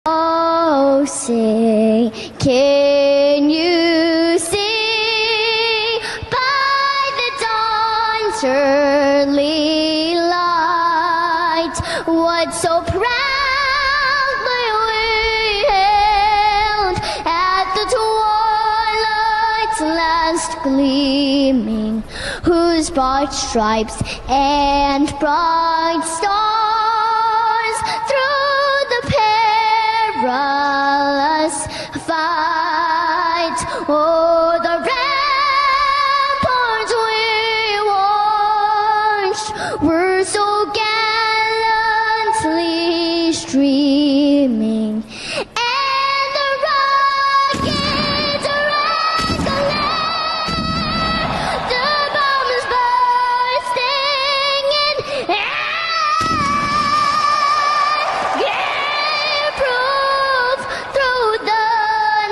Oh, say, can you see by the dawn's early light what so proudly we hailed at the twilight's last gleaming, whose bright stripes and bright stars through the perilous fight o'er the ramparts we watched were so gallantly streaming, and the rockets rang alert, the bombs bursting in air gave proof through the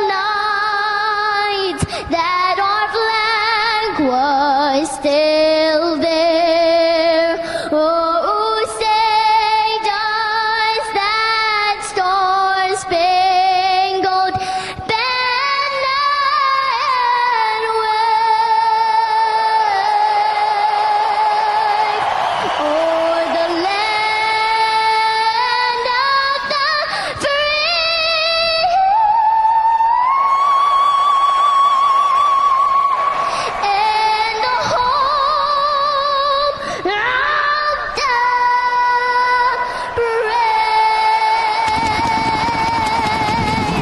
night that our flag was still there. Oh, say does that star-spangled banner wave o'er the land of the free and the home of the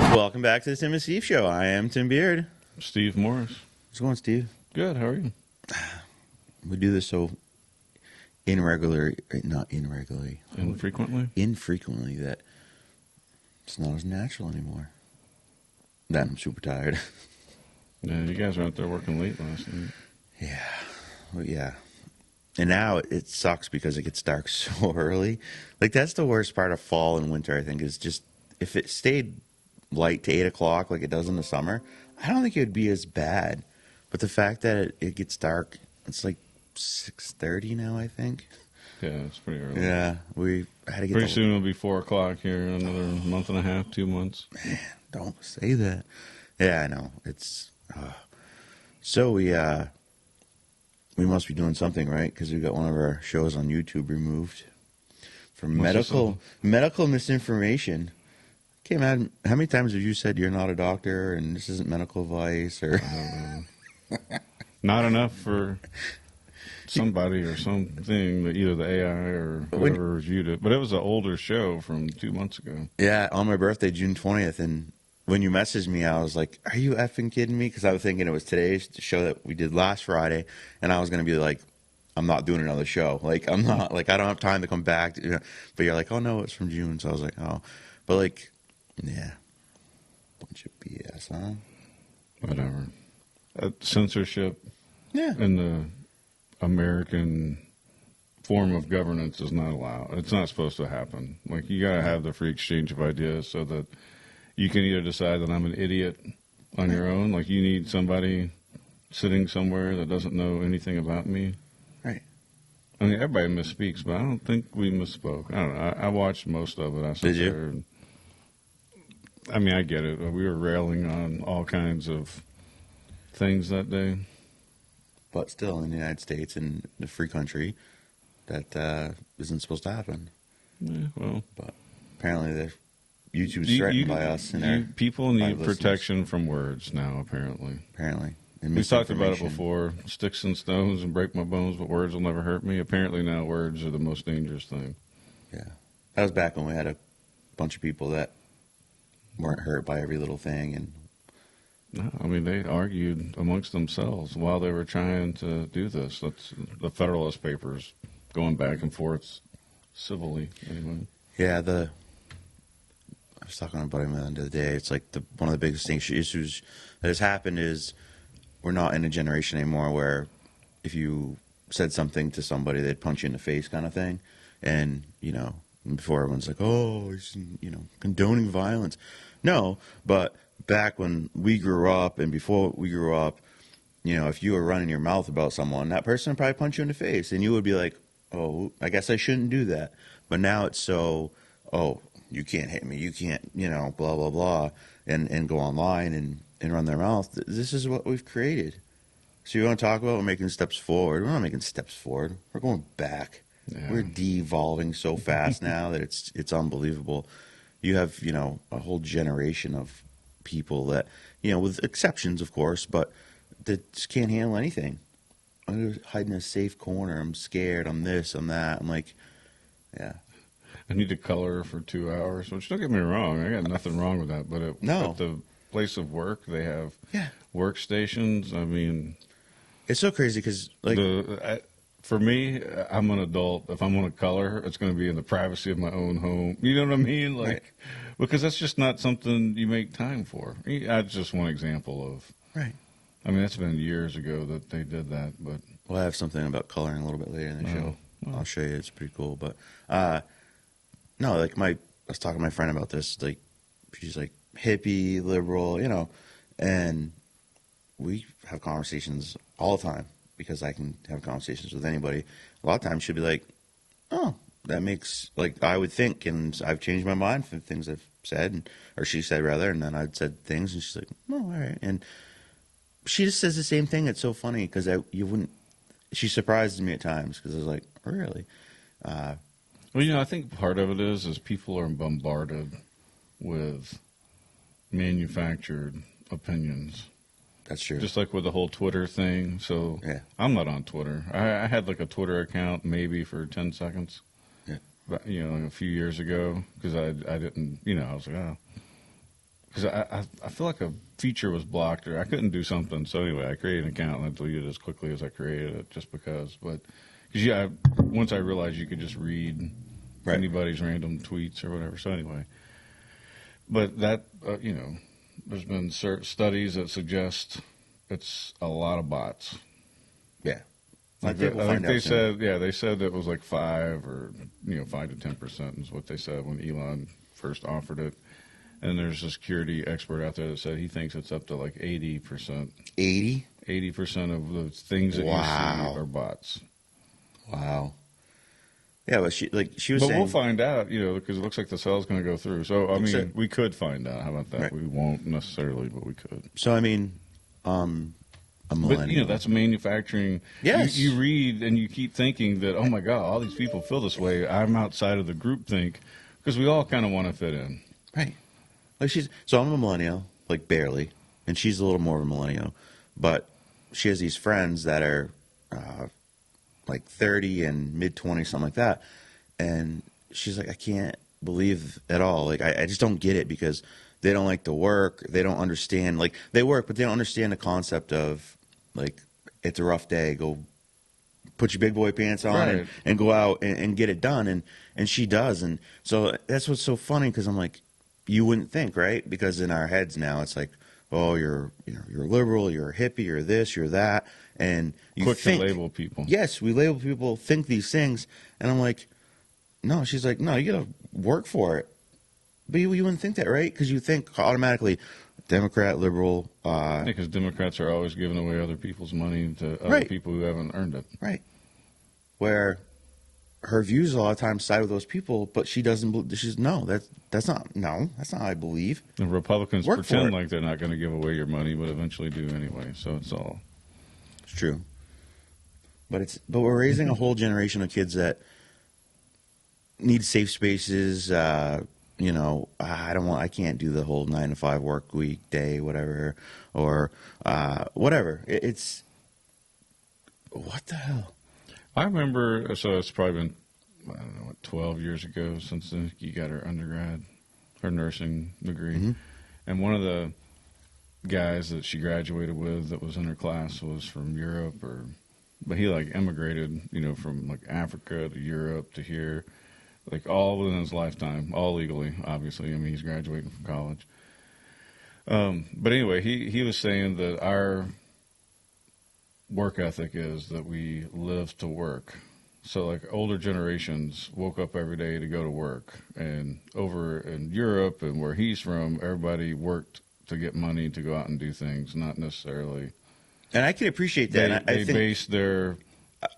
brave. Welcome back to the Tim and Steve Show. I am Tim Beard. Steve Morris. How's it going, Steve? Good. How are you? We do this so infrequently that it's not as natural anymore. Then I'm super tired. Yeah, you guys were out there working late last night. Yeah. Well, yeah. And now it sucks because it gets dark so early. Like, that's the worst part of fall and winter, I think, is just if it stayed light to 8 o'clock like it does in the summer, I don't think it would be as bad. But the fact that it gets dark, it's like 6:30 now, I think. Yeah, it's pretty early. Yeah. We had to get Pretty soon it'll be 4 o'clock here in another month and a half, 2 months. Man, don't say that. Yeah, I know. It's so we must be doing something right because we got one of our shows on YouTube removed for medical misinformation. Okay, man, how many times have you said you're not a doctor and this isn't medical advice or Not enough for somebody or something, either the AI or whoever reviewed it. But it was an older show from 2 months ago. Yeah, on my birthday, June 20th, and when you messaged me, I was like, are you effing kidding me? Because I was thinking it was today's show that we did last Friday, and I was going to be like, I'm not doing another show. Like, I'm not, like, I don't have time to come back. But you're like, oh, no, it's from June. So I was like, oh. But, like, yeah. Bunch of BS, huh? Whatever. Censorship Yeah. in the American form of governance is not allowed. It's not supposed to happen. Like, you got to have the free exchange of ideas so that you can either decide that I'm an idiot on your own, like you need somebody sitting somewhere that doesn't know anything about me. Right. I mean, everybody misspeaks, but I don't think we misspoke. I don't know. I watched most of it. I sat Did you? there and, I mean, I get it. We were railing on all kinds of things that day. But still, in the United States and the free country, that isn't supposed to happen. Yeah, well. But apparently, YouTube's threatened by us. And people need protection from words now, apparently. Apparently. We've talked about it before. Sticks and stones and break my bones, but words will never hurt me. Apparently now words are the most dangerous thing. Yeah. That was back when we had a bunch of people that weren't hurt by every little thing. And No, I mean, they argued amongst themselves while they were trying to do this. That's the Federalist Papers going back and forth civilly, anyway. yeah, I was talking to a buddy at the end of the day. It's like one of the biggest issues that has happened is we're not in a generation anymore where if you said something to somebody, they'd punch you in the face kind of thing. And, before everyone's like, oh, he's, condoning violence. No, but back when we grew up and before we grew up, if you were running your mouth about someone, that person would probably punch you in the face. And you would be like, oh, I guess I shouldn't do that. But now it's so, oh, you can't hit me, you can't, blah, blah, blah, and go online and run their mouth. This is what we've created. So you want to talk about we're making steps forward? We're not making steps forward. We're going back. Yeah. We're devolving so fast now that it's unbelievable. You have, a whole generation of people that, with exceptions, of course, but that just can't handle anything. I'm hiding in a safe corner. I'm scared. I'm this. I'm that. I'm like, yeah. I need to color for 2 hours, which don't get me wrong. I got nothing wrong with that. But at the place of work, they have workstations. I mean, it's so crazy because, like, for me, I'm an adult. If I'm going to color, it's going to be in the privacy of my own home. You know what I mean? Like, right. Because that's just not something you make time for. That's just one example of. Right. I mean, that's been years ago that they did that, but. We'll have something about coloring a little bit later in the show. Well. I'll show you. It's pretty cool. But, no, like, I was talking to my friend about this. Like, she's like hippie, liberal, and we have conversations all the time because I can have conversations with anybody. A lot of times she'll be like, oh, that makes, like, I would think, and I've changed my mind for things I've said, or she said rather, and then I'd said things, and she's like, oh, all right. And she just says the same thing. It's so funny because she surprises me at times because I was like, really? Well, I think part of it is people are bombarded with manufactured opinions. That's true. Just like with the whole Twitter thing. So yeah. I'm not on Twitter. I had like a Twitter account maybe for 10 seconds. Yeah. But, like a few years ago because I didn't, I was like, oh. Because I feel like a feature was blocked or I couldn't do something. So anyway, I created an account and I deleted it as quickly as I created it just because. But once I realized you could just read anybody's random tweets or whatever. So anyway. But that, there's been studies that suggest it's a lot of bots. Yeah. I think they said it was like 5 to 10% is what they said when Elon first offered it. And there's a security expert out there that said he thinks it's up to like 80%. 80? 80% of the things that you see are bots. Wow. Yeah, but she was saying. But we'll find out, because it looks like the cell's going to go through. So, I mean, we could find out. How about that? Right. We won't necessarily, but we could. So, I mean, a millennial. But, that's manufacturing. Yes. You read and you keep thinking that, oh, my God, all these people feel this way. I'm outside of the group think because we all kind of want to fit in. Right. Like so I'm a millennial, like barely, and she's a little more of a millennial, but she has these friends that are like 30 and mid-20s, something like that, and she's like, I can't believe at all. Like, I just don't get it because they don't like to work. They don't understand. Like, they work, but they don't understand the concept of, like, it's a rough day. Go put your big boy pants on and go out and get it done. And she does. And so that's what's so funny because I'm like, you wouldn't think, right? Because in our heads now, it's like, oh, you're liberal, you're a hippie, you're this, you're that, and you quick think, to label people. Yes, we label people, think these things, and I'm like, no. She's like, no, you gotta work for it. But you wouldn't think that, right? Because you think automatically, Democrat, liberal. Because Democrats are always giving away other people's money to other people who haven't earned it. Right. Where her views a lot of times side with those people, but she doesn't. She's that's not how I believe. The Republicans pretend like they're not going to give away your money, but eventually do anyway. So it's true. But we're raising a whole generation of kids that need safe spaces. I can't do the whole 9-to-5 work week day, whatever, or whatever. It's what the hell. I remember, so it's probably been, 12 years ago since Nikki got her nursing degree. Mm-hmm. And one of the guys that she graduated with that was in her class was from Europe, but he immigrated, from Africa to Europe to here, all within his lifetime, all legally, obviously. I mean, he's graduating from college. But anyway, he was saying that our work ethic is that we live to work. So older generations woke up every day to go to work, and over in Europe and where he's from, everybody worked to get money to go out and do things, not necessarily. And I can appreciate that. They based their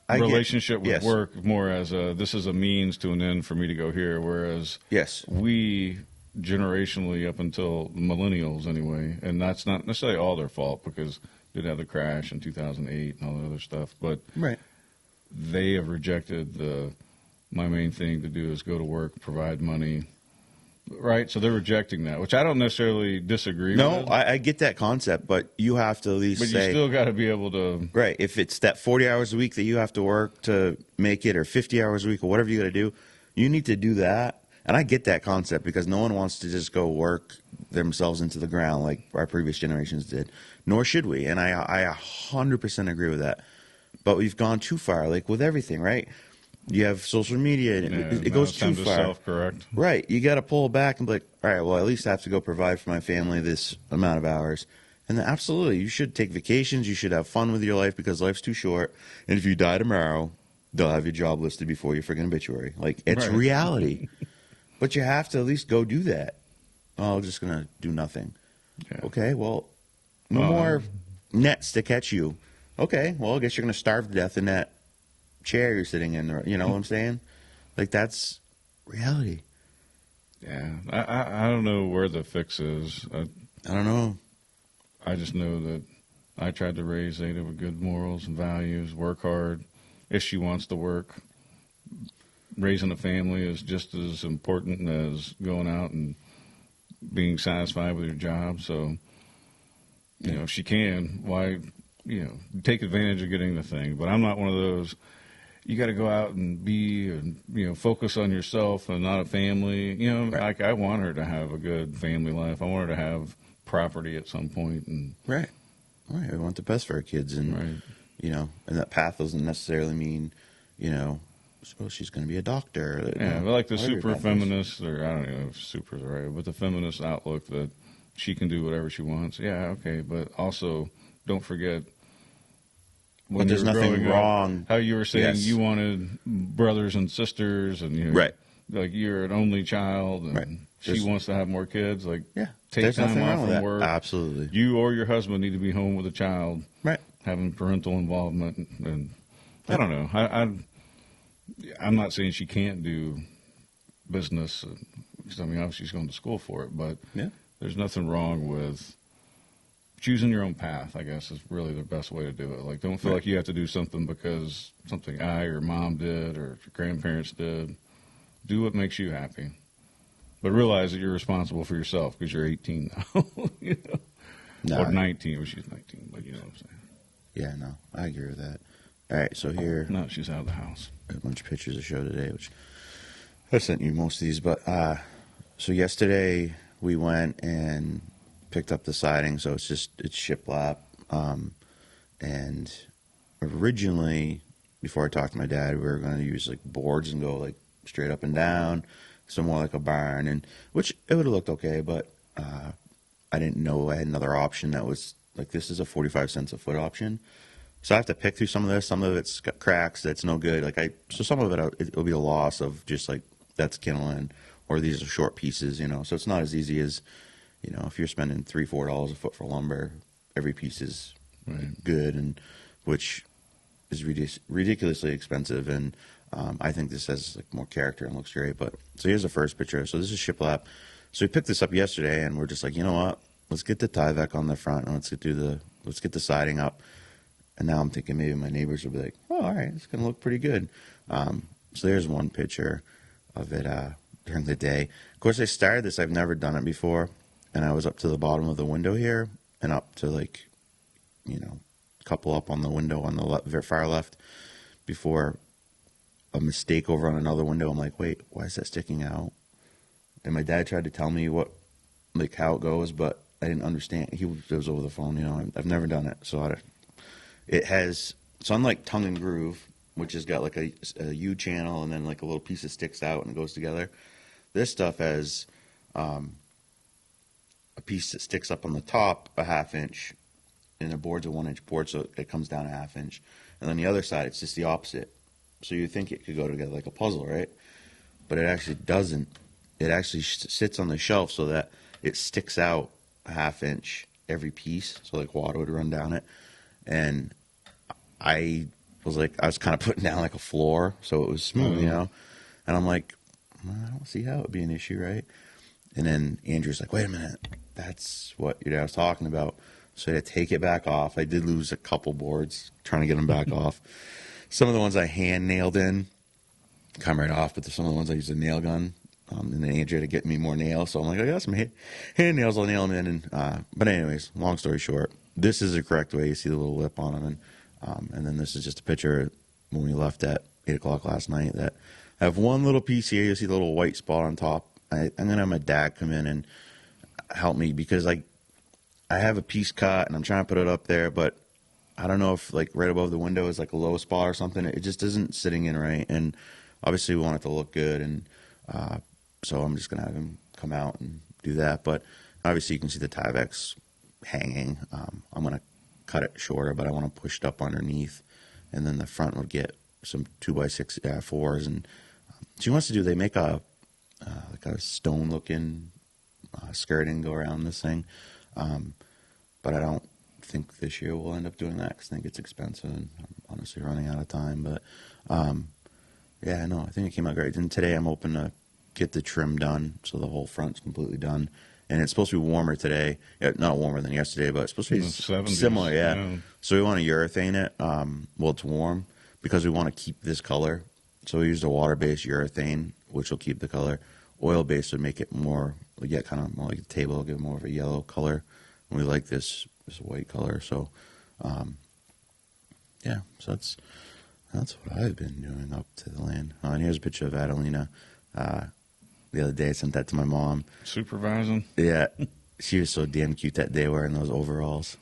I get- relationship with yes. work more as this is a means to an end for me to go here, whereas Yes. we generationally up until millennials anyway, and that's not necessarily all their fault because they did have the crash in 2008 and all the other stuff, but Right. they have rejected my main thing to do is go to work, provide money, right? So they're rejecting that, which I don't necessarily disagree No, with. I get that concept, but you have to at least But say, you still got to be able to. right, if it's that 40 hours a week that you have to work to make it, or 50 hours a week, or whatever you got to do, you need to do that. And I get that concept because no one wants to just go work themselves into the ground like our previous generations did, nor should we. And I 100% agree with that. But we've gone too far, like with everything, right? You have social media, and it goes too far. Self-correct. Right. You got to pull back and be like, all right, well, at least I have to go provide for my family this amount of hours. And then absolutely, you should take vacations. You should have fun with your life because life's too short. And if you die tomorrow, they'll have your job listed before your friggin' obituary. Like, it's Right. reality. But you have to at least go do that. Oh, I'm just going to do nothing. Yeah. Okay, well, no more nets to catch you. Okay, well, I guess you're going to starve to death in that chair you're sitting in. You know what I'm saying? Like, that's reality. Yeah, I don't know where the fix is. I don't know. I just know that I tried to raise Ada with good morals and values, work hard. If she wants to work, raising a family is just as important as going out and being satisfied with your job. So, if she can, why, take advantage of getting the thing. But I'm not one of those. You got to go out and be, and focus on yourself and not a family. Right. Like I want her to have a good family life. I want her to have property at some point, and Right. We want the best for our kids. And, right. And that path doesn't necessarily mean, so she's going to be a doctor. Yeah, but like the whatever your super path is. feminist, or I don't know if super is right, but the feminist outlook that she can do whatever she wants. Yeah, okay, but also don't forget when But there's you were nothing growing up, wrong. how you were saying Yes. you wanted brothers and sisters, and Right. like you're an only child, and Right. she There's- wants to have more kids. Like, Yeah. take There's time nothing off wrong with from that. work. Absolutely. You or your husband need to be home with a child, Right. having parental involvement, and I don't know. I'm not saying she can't do business, because obviously she's going to school for it, but Yeah. there's nothing wrong with choosing your own path, I guess, is really the best way to do it. Like, don't feel Right. like you have to do something because something I or mom did or your grandparents did. Do what makes you happy. But realize that you're responsible for yourself because you're 18 now. No, Or 19, well, she's 19, but you know what I'm saying. Yeah, no, I agree with that. All right, so here, No, she's out of the house. a bunch of pictures to show today, which I sent you most of these. But so yesterday we went and picked up the siding, so it's shiplap. And originally, before I talked to my dad, we were going to use like boards and go like straight up and down, so more like a barn, and which it would have looked okay, but I didn't know I had another option that was like, this is a 45 cents a foot option. So I have to pick through some of this. Some of it's got cracks that's no good. So some of it'll be a loss of just like that's kindling, or these are short pieces, So it's not as easy as, if you're spending $3-4 a foot for lumber, every piece is Right. good, and which is ridiculously expensive. And I think this has like more character and looks great. But so here's the first picture. So this is shiplap. So we picked this up yesterday, and we're just like, you know what? Let's get the Tyvek on the front, and let's get the siding up. And now I'm thinking maybe my neighbors will be like, oh, all right, it's going to look pretty good. So there's one picture of it during the day. Of course, I started this. I've never done it before. And I was up to the bottom of the window here and up to like, a couple up on the window on the far left before a mistake over on another window. I'm like, wait, why is that sticking out? And my dad tried to tell me how it goes, but I didn't understand. It was over the phone, I've never done it. So it's unlike tongue and groove, which has got like a U channel and then like a little piece that sticks out and goes together. This stuff has a piece that sticks up on the top a half inch, and the board's a 1 inch board, so it comes down a half inch. And then the other side, it's just the opposite. So you think it could go together like a puzzle, right? But it actually doesn't. It actually sits on the shelf so that it sticks out a half inch every piece, so like water would run down it. And I was like, I was kind of putting down like a floor so it was smooth, you Mhm. know? And I'm like, well, I don't see how it would be an issue, right? And then Andrew's like, wait a minute, that's what your dad was talking about. So I had to take it back off. I did lose a couple boards trying to get them back off. Some of the ones I hand nailed in come right off, but there's some of the ones I used a nail gun. And then Andrew had to get me more nails. So I'm like, I got some hand nails, I'll nail them in. But anyways, long story short, this is the correct way. You see the little lip on them. And then this is just a picture when we left at 8 o'clock last night that I have one little piece here. You see the little white spot on top. I'm going to have my dad come in and help me because I have a piece cut and I'm trying to put it up there, but I don't know if like right above the window is like a low spot or something. It just isn't sitting in right. And obviously we want it to look good. And so I'm just going to have him come out and do that. But obviously you can see the Tyvek's hanging. I'm going to cut it shorter, but I want to push it up underneath. And then the front would get some 2x6 fours. And she wants to do, they make a like a stone looking skirting go around this thing. But I don't think this year we'll end up doing that because I think it's expensive and I'm honestly running out of time. But yeah, no, I think it came out great. And today I'm hoping to get the trim done so the whole front's completely done. And it's supposed to be warmer today. Yeah, not warmer than yesterday, but it's supposed to be In the 70s, similar, yeah. yeah. So we want to urethane it while it's warm because we want to keep this color. So we used a water-based urethane, which will keep the color. Oil-based would make it more, get kind of more like a table, give it more of a yellow color. And we like this white color. So, yeah, so that's what I've been doing up to the land. And here's a picture of Adelina. The other day I sent that to my mom. Supervising. Yeah, she was so damn cute that day wearing those overalls.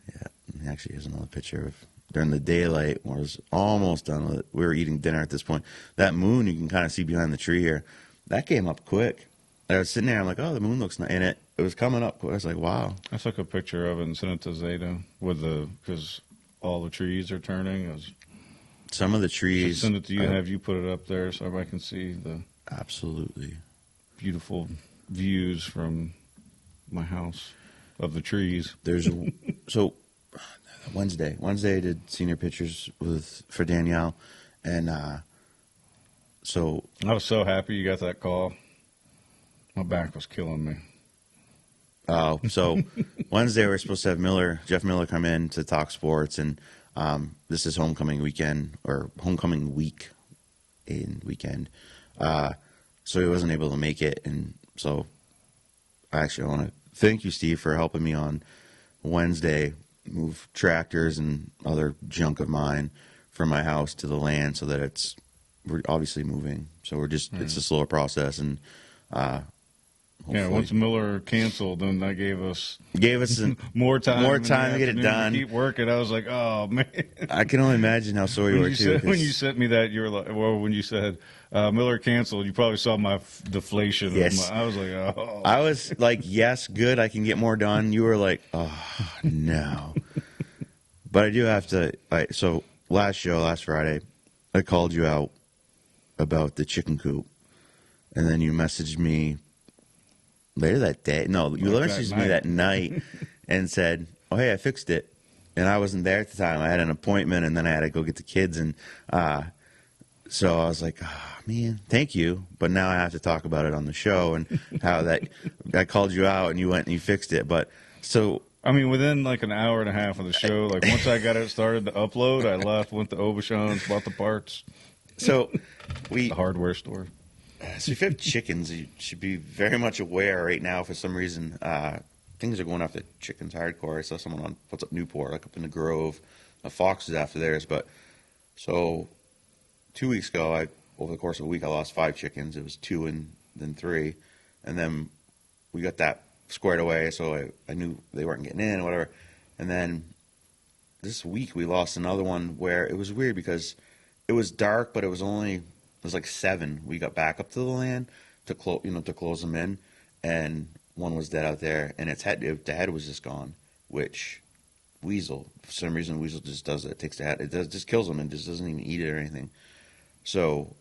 Yeah, and actually here's another picture of during the daylight when I was almost done with it. We were eating dinner at this point. That moon you can kind of see behind the tree here. That came up quick. I was sitting there, I'm like, oh, the moon looks nice. And it was coming up quick. I was like, wow. I took a picture of it and sent it to Zeta because all the trees are turning. Some of the Should trees. send it to you and have you put it up there so everybody can see the Absolutely. beautiful views from my house of the trees. There's so Wednesday I did senior pictures for Danielle, and so I was so happy you got that call. My back was killing me. so Wednesday we're supposed to have Jeff Miller come in to talk sports, and this is homecoming weekend or homecoming weekend. So he wasn't able to make it, and so I want to thank you, Steve, for helping me on Wednesday move tractors and other junk of mine from my house to the land so that we're obviously moving. So we're just it's a slower process, and Yeah, once Miller canceled, then that gave us more time to get it done. To keep working. I was like, oh man. I can only imagine how sore you were too. When you sent me that, you were like, well, when you said Miller canceled, you probably saw my deflation. Yes. I was like, oh. I was like, yes, good, I can get more done. You were like, oh no. But I do have to. So last Friday, I called you out about the chicken coop, and then you messaged me later that day. No, you messaged me that night and said, "Oh, hey, I fixed it," and I wasn't there at the time. I had an appointment, and then I had to go get the kids, and so I was like, "Oh man, thank you," but now I have to talk about it on the show and how that I called you out and you went and you fixed it. But so. I mean, within like an hour and a half of the show, like once I got it started to upload, I left, went to Obashan's, bought the parts. So the hardware store. So if you have chickens, you should be very much aware right now. For some reason, things are going after chickens hardcore. I saw someone on What's Up Newport, like up in the Grove. Fox is after theirs. But so 2 weeks ago, over the course of a week, I lost 5 chickens. It was 2 and then 3, and then we got that squared away. So I knew they weren't getting in or whatever. And then this week we lost another one where it was weird because it was dark, but it was like 7. We got back up to the land to close them in, and one was dead out there, and the head was just gone. Which weasel, for some reason, weasel just does it. It takes the head, just kills them and just doesn't even eat it or anything. So,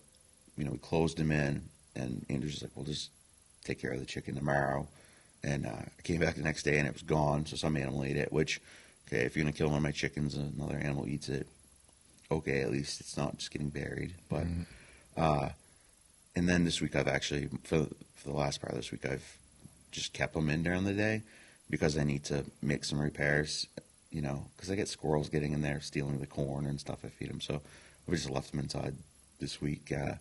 we closed him in, and Andrew's just like, "We'll just take care of the chicken tomorrow." And I came back the next day, and it was gone. So some animal ate it. Which, okay, if you're gonna kill one of my chickens, another animal eats it. okay. At least it's not just getting buried. But and then this week I've actually for the last part of this week I've just kept them in during the day because I need to make some repairs. You know, because I get squirrels getting in there, stealing the corn and stuff I feed them. So we just left them inside this week. I'd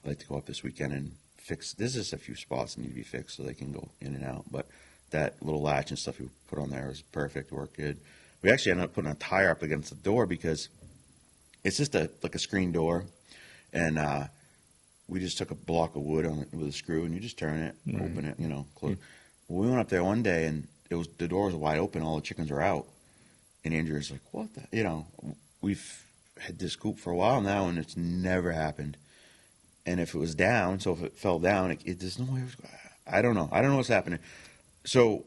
like to go up this weekend and fix. There's just a few spots that need to be fixed so they can go in and out. But that little latch and stuff we put on there was perfect, worked good. We actually ended up putting a tire up against the door because it's just like a screen door, and we just took a block of wood on it with a screw, and you just turn it, open it, you know, close. Well, we went up there one day, and the door was wide open, all the chickens were out, and Andrew's like, "What the?" You know, we've had this coop for a while now, and it's never happened. And if it was down, so if it fell down, there's no way. I don't know. I don't know what's happening. So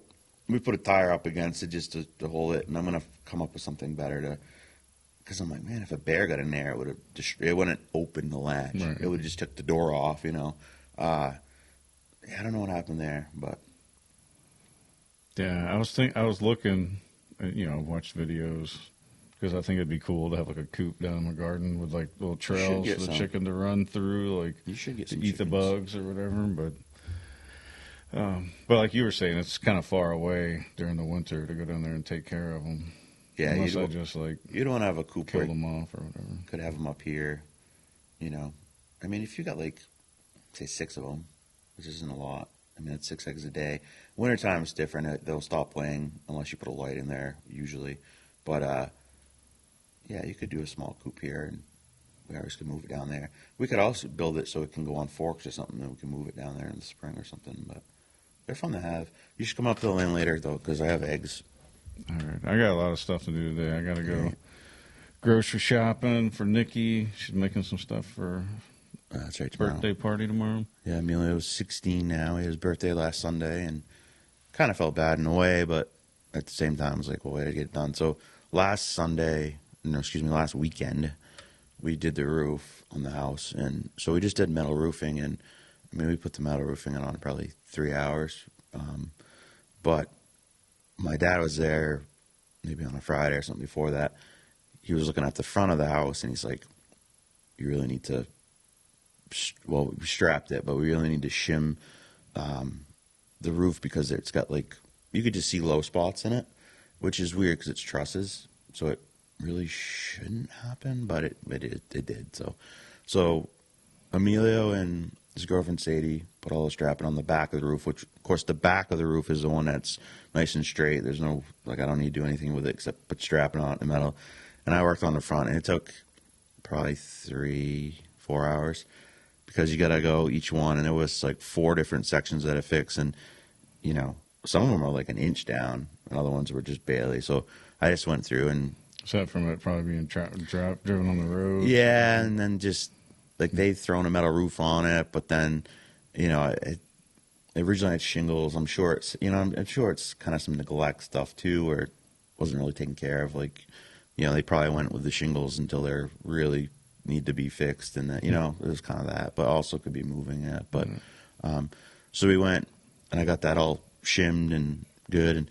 we put a tire up against it just to hold it, and I'm gonna come up with something better to. Because I'm like, man, if a bear got in there, it wouldn't open the latch. Right. It would have just took the door off, you know. I don't know what happened there, but Yeah, I was looking, you know, watched videos because I think it'd be cool to have like a coop down in my garden with like little trails get for the some. chicken to run through, like you should get to some eat the chickens. bugs or whatever. But like you were saying, it's kind of far away during the winter to go down there and take care of them. Yeah, Unless you I don't, just like you don't want to have a coop kill where them off or whatever. could have them up here, you know. I mean, if you got like, say 6 of them, which isn't a lot. I mean, it's 6 eggs a day. Wintertime is different. They'll stop laying unless you put a light in there, usually. But, yeah, you could do a small coop here, and we always could move it down there. We could also build it so it can go on forks or something, and we can move it down there in the spring or something. But they're fun to have. You should come up to the land later, though, because I have eggs. All right, I got a lot of stuff to do today. I got to go grocery shopping for Nikki. She's making some stuff for That's right, tomorrow. birthday party tomorrow. Yeah, Emilio's 16 now. He had his birthday last Sunday, and kind of felt bad in a way, but at the same time, I was like, well, way to get it done. So last weekend, we did the roof on the house, and so we just did metal roofing, and I mean, we put the metal roofing on probably 3 hours, but my dad was there maybe on a Friday or something before that. He was looking at the front of the house, and he's like, you really need to, well, we strapped it, but we really need to shim the roof because it's got like, you could just see low spots in it, which is weird because it's trusses, so it really shouldn't happen, but it did. So Emilio and his girlfriend Sadie put all the strapping on the back of the roof, which of course the back of the roof is the one that's nice and straight. There's no, like, I don't need to do anything with it except put strapping on it in the metal. And I worked on the front, and it took probably 3-4 hours because you got to go each one, and it was like 4 different sections that I fixed, and you know, some of them are like an inch down, and other ones were just barely. So I just went through and Aside from it probably being driven on the road. yeah, and then just like they'd thrown a metal roof on it, but then, you know, originally had shingles. I'm sure it's, you know, I'm sure it's kind of some neglect stuff too, where it wasn't really taken care of. Like, you know, they probably went with the shingles until they're really need to be fixed, and that, you know, it was kind of that, but also could be moving it. But so we went, and I got that all shimmed and good, and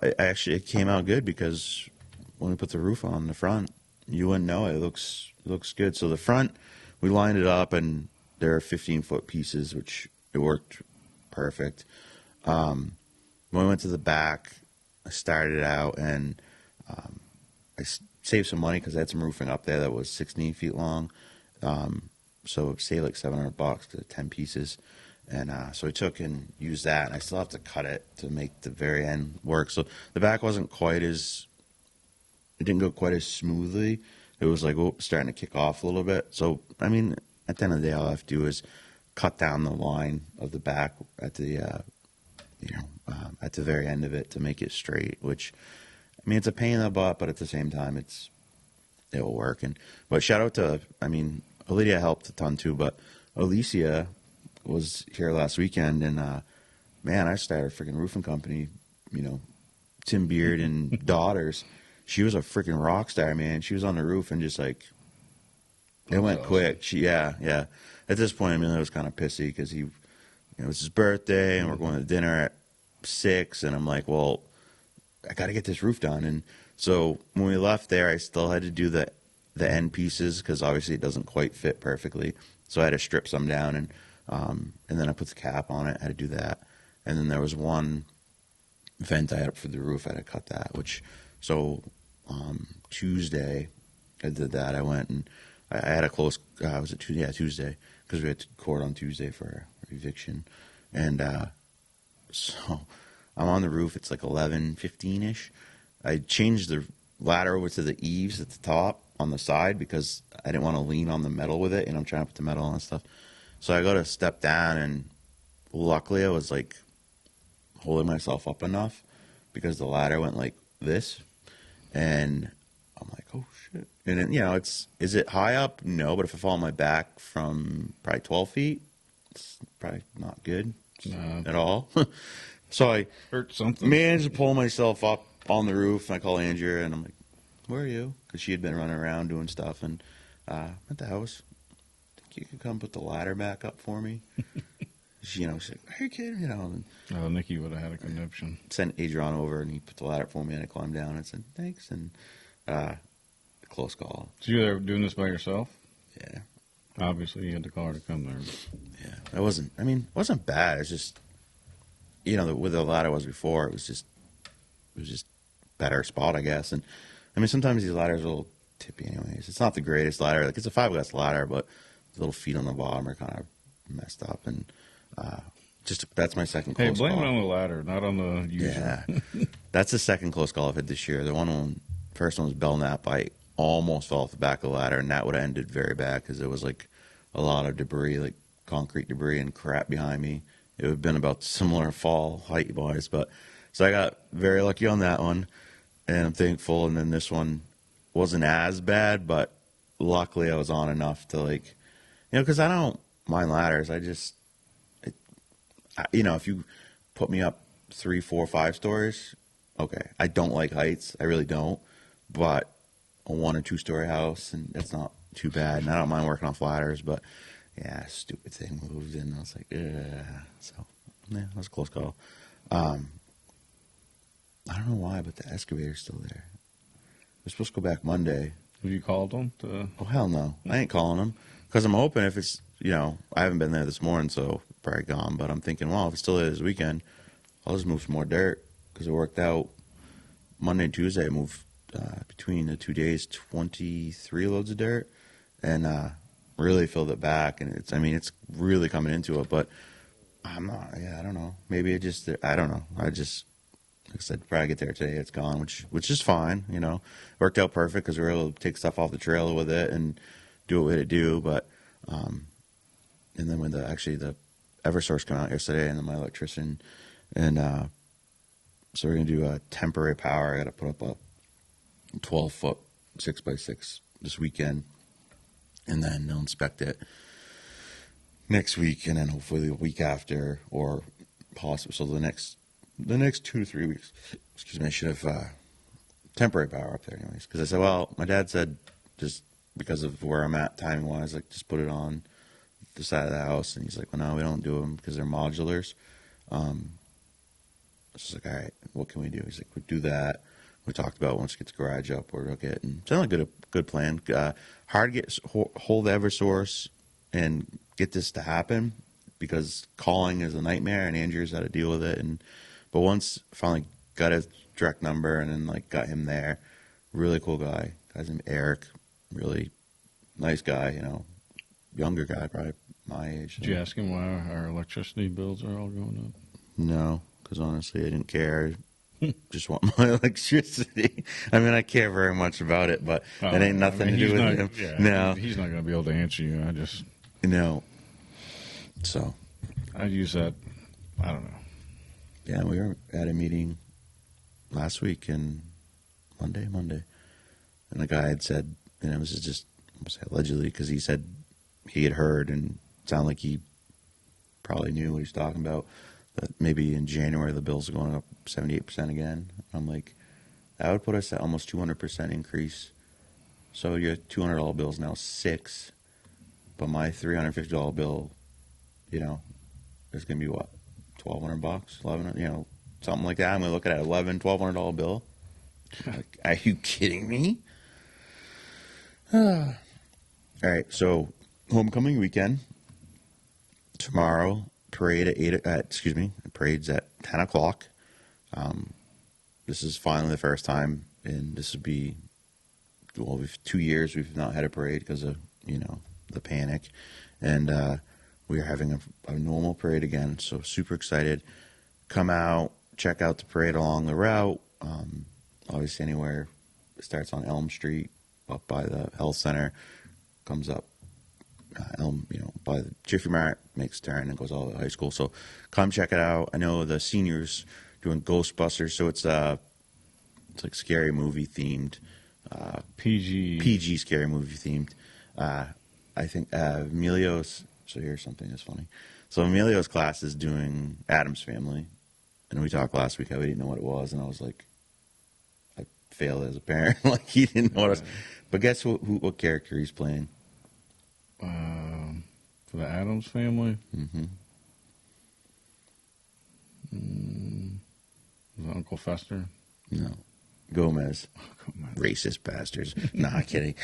it came out good because when we put the roof on the front, you wouldn't know it. It looks good. So the front, we lined it up, and there are 15-foot pieces, which it worked perfect. When we went to the back, I started out, and I saved some money because I had some roofing up there that was 16 feet long. So it saved like $700 to 10 pieces. And so I took and used that, and I still have to cut it to make the very end work. So the back wasn't quite as, it didn't go quite as smoothly. It was like starting to kick off a little bit. So, I mean, at the end of the day, all I have to do is cut down the line of the back at the, at the very end of it to make it straight, which, I mean, it's a pain in the butt, but at the same time, it will work. But shout out to, I mean, Lydia helped a ton too, but Alicia was here last weekend, and man, I started a freaking roofing company, you know, Tim Beard and Daughters. She was a freaking rock star, man. She was on the roof and just like, it went quick. Yeah. At this point, I mean, I was kind of pissy because it was his birthday, and we're going to dinner at 6, and I'm like, well, I got to get this roof done. And so when we left there, I still had to do the the end pieces because obviously it doesn't quite fit perfectly. So I had to strip some down and then I put the cap on it. I had to do that. And then there was one vent I had up for the roof. I had to cut that, Tuesday I did that. I went and I had a close, was it Tuesday? Yeah, Tuesday, because we had court on Tuesday for eviction. And so I'm on the roof. It's like 11:15-ish. I changed the ladder over to the eaves at the top on the side because I didn't want to lean on the metal with it, and I'm trying to put the metal on and stuff. So I go to step down, and luckily I was like holding myself up enough because the ladder went like this, and I'm like, oh shit. And then, is it high up? No, but if I fall on my back from probably 12 feet, it's probably not good at all. So I Hurt something. managed to pull myself up on the roof, and I call Andrea, and I'm like, where are you? Because she had been running around doing stuff, and I'm at the house. Think you could come put the ladder back up for me? She's like, are you kidding? And Nikki would have had a conniption. sent Adrian over, and he put the ladder for me, and I climbed down and said, thanks, and close call. So you were doing this by yourself? Yeah. Obviously, you had the car to come there. Yeah. It wasn't bad. It's just, with the ladder was before, it was just better spot, I guess. And sometimes these ladders are a little tippy anyways. It's not the greatest ladder. Like, it's a 5-glass ladder, but the little feet on the bottom are kind of messed up. And that's my second close Hey, blame call. it on the ladder, not on the user. Yeah. That's the second close call I've had this year. First one was Belknap. I almost fell off the back of the ladder, and that would have ended very bad because there was like a lot of debris, like concrete debris and crap behind me. It would have been about similar fall height-wise, but so I got very lucky on that one, and I'm thankful. And then this one wasn't as bad, but luckily I was on enough to because I don't mind ladders. If you put me up 3, 4, 5 stories, okay. I don't like heights. I really don't. But a 1 or 2 story house, and that's not too bad. And I don't mind working off ladders, but yeah, stupid thing moved, and I was like, ugh. So yeah, that was a close call. I don't know why, but the excavator's still there. We're supposed to go back Monday. Have you called them? Oh, hell no. I ain't calling them. Because I'm hoping if it's, I haven't been there this morning, so probably gone. But I'm thinking, well, if it's still there this weekend, I'll just move some more dirt. Because it worked out Monday and Tuesday. I moved between the 2 days 23 loads of dirt. And really filled it back. And it's really coming into it. But I'm not, I don't know. Maybe I don't know. Like I said, probably get there today. It's gone, which is fine. Worked out perfect because we were able to take stuff off the trailer with it and do what we had to do. But and then when the EverSource came out yesterday, and then my electrician, and so we're gonna do a temporary power. I got to put up a 12-foot 6x6 this weekend, and then they'll inspect it next week, and then hopefully the week after, or possibly the next 2 to 3 weeks. Excuse me. I should have temporary power up there anyways. Because I said, well, my dad said just because of where I'm at timing wise, like just put it on the side of the house. And he's like, well, no, we don't do them because they're modulars. I was like, all right, what can we do? He's like, we do that. We talked about once we get the garage up, we'll look at it. And sounded like a good plan. Hard to get hold of EverSource and get this to happen because calling is a nightmare, and Andrew's had to deal with it. But once finally got his direct number and then got him there, really cool guy. Guy's named Eric, really nice guy. Younger guy, probably my age. Did you ask him why our electricity bills are all going up? No, because honestly, I didn't care. Just want my electricity. I care very much about it, but it ain't nothing to do with him. Yeah, no, he's not going to be able to answer you. So I'd use that. I don't know. Yeah, we were at a meeting last week and Monday, and the guy had said, and it was just allegedly because he said he had heard and it sounded like he probably knew what he was talking about, that maybe in January the bills are going up 78% again. I'm like, that would put us at almost 200% increase. So your $200 bill is now $6, but my $350 bill, is going to be what? $1,200, $1,100, something like that. I'm going to look at $1,200 bill. Like, are you kidding me? All right, so homecoming weekend. Tomorrow, parade at parade's at 10 o'clock. This is finally the first time, and this would be, well, 2 years we've not had a parade because of, the panic. And we are having a normal parade again, so super excited. Come out, check out the parade along the route. Obviously, anywhere it starts on Elm Street, up by the health center, comes up by the Jiffy Mart, makes a turn, and goes all the way to high school. So come check it out. I know the seniors doing Ghostbusters, so it's like scary movie themed, PG scary movie themed. I think Emilio's. So here's something that's funny. So Emilio's class is doing Addams Family, and we talked last week how we didn't know what it was, and I was like, I failed as a parent. Like he didn't know what it was. But guess what character he's playing? For the Addams Family? Mm-hmm. Was it Uncle Fester? No. Gomez. Gomez. Racist bastards. Nah, kidding.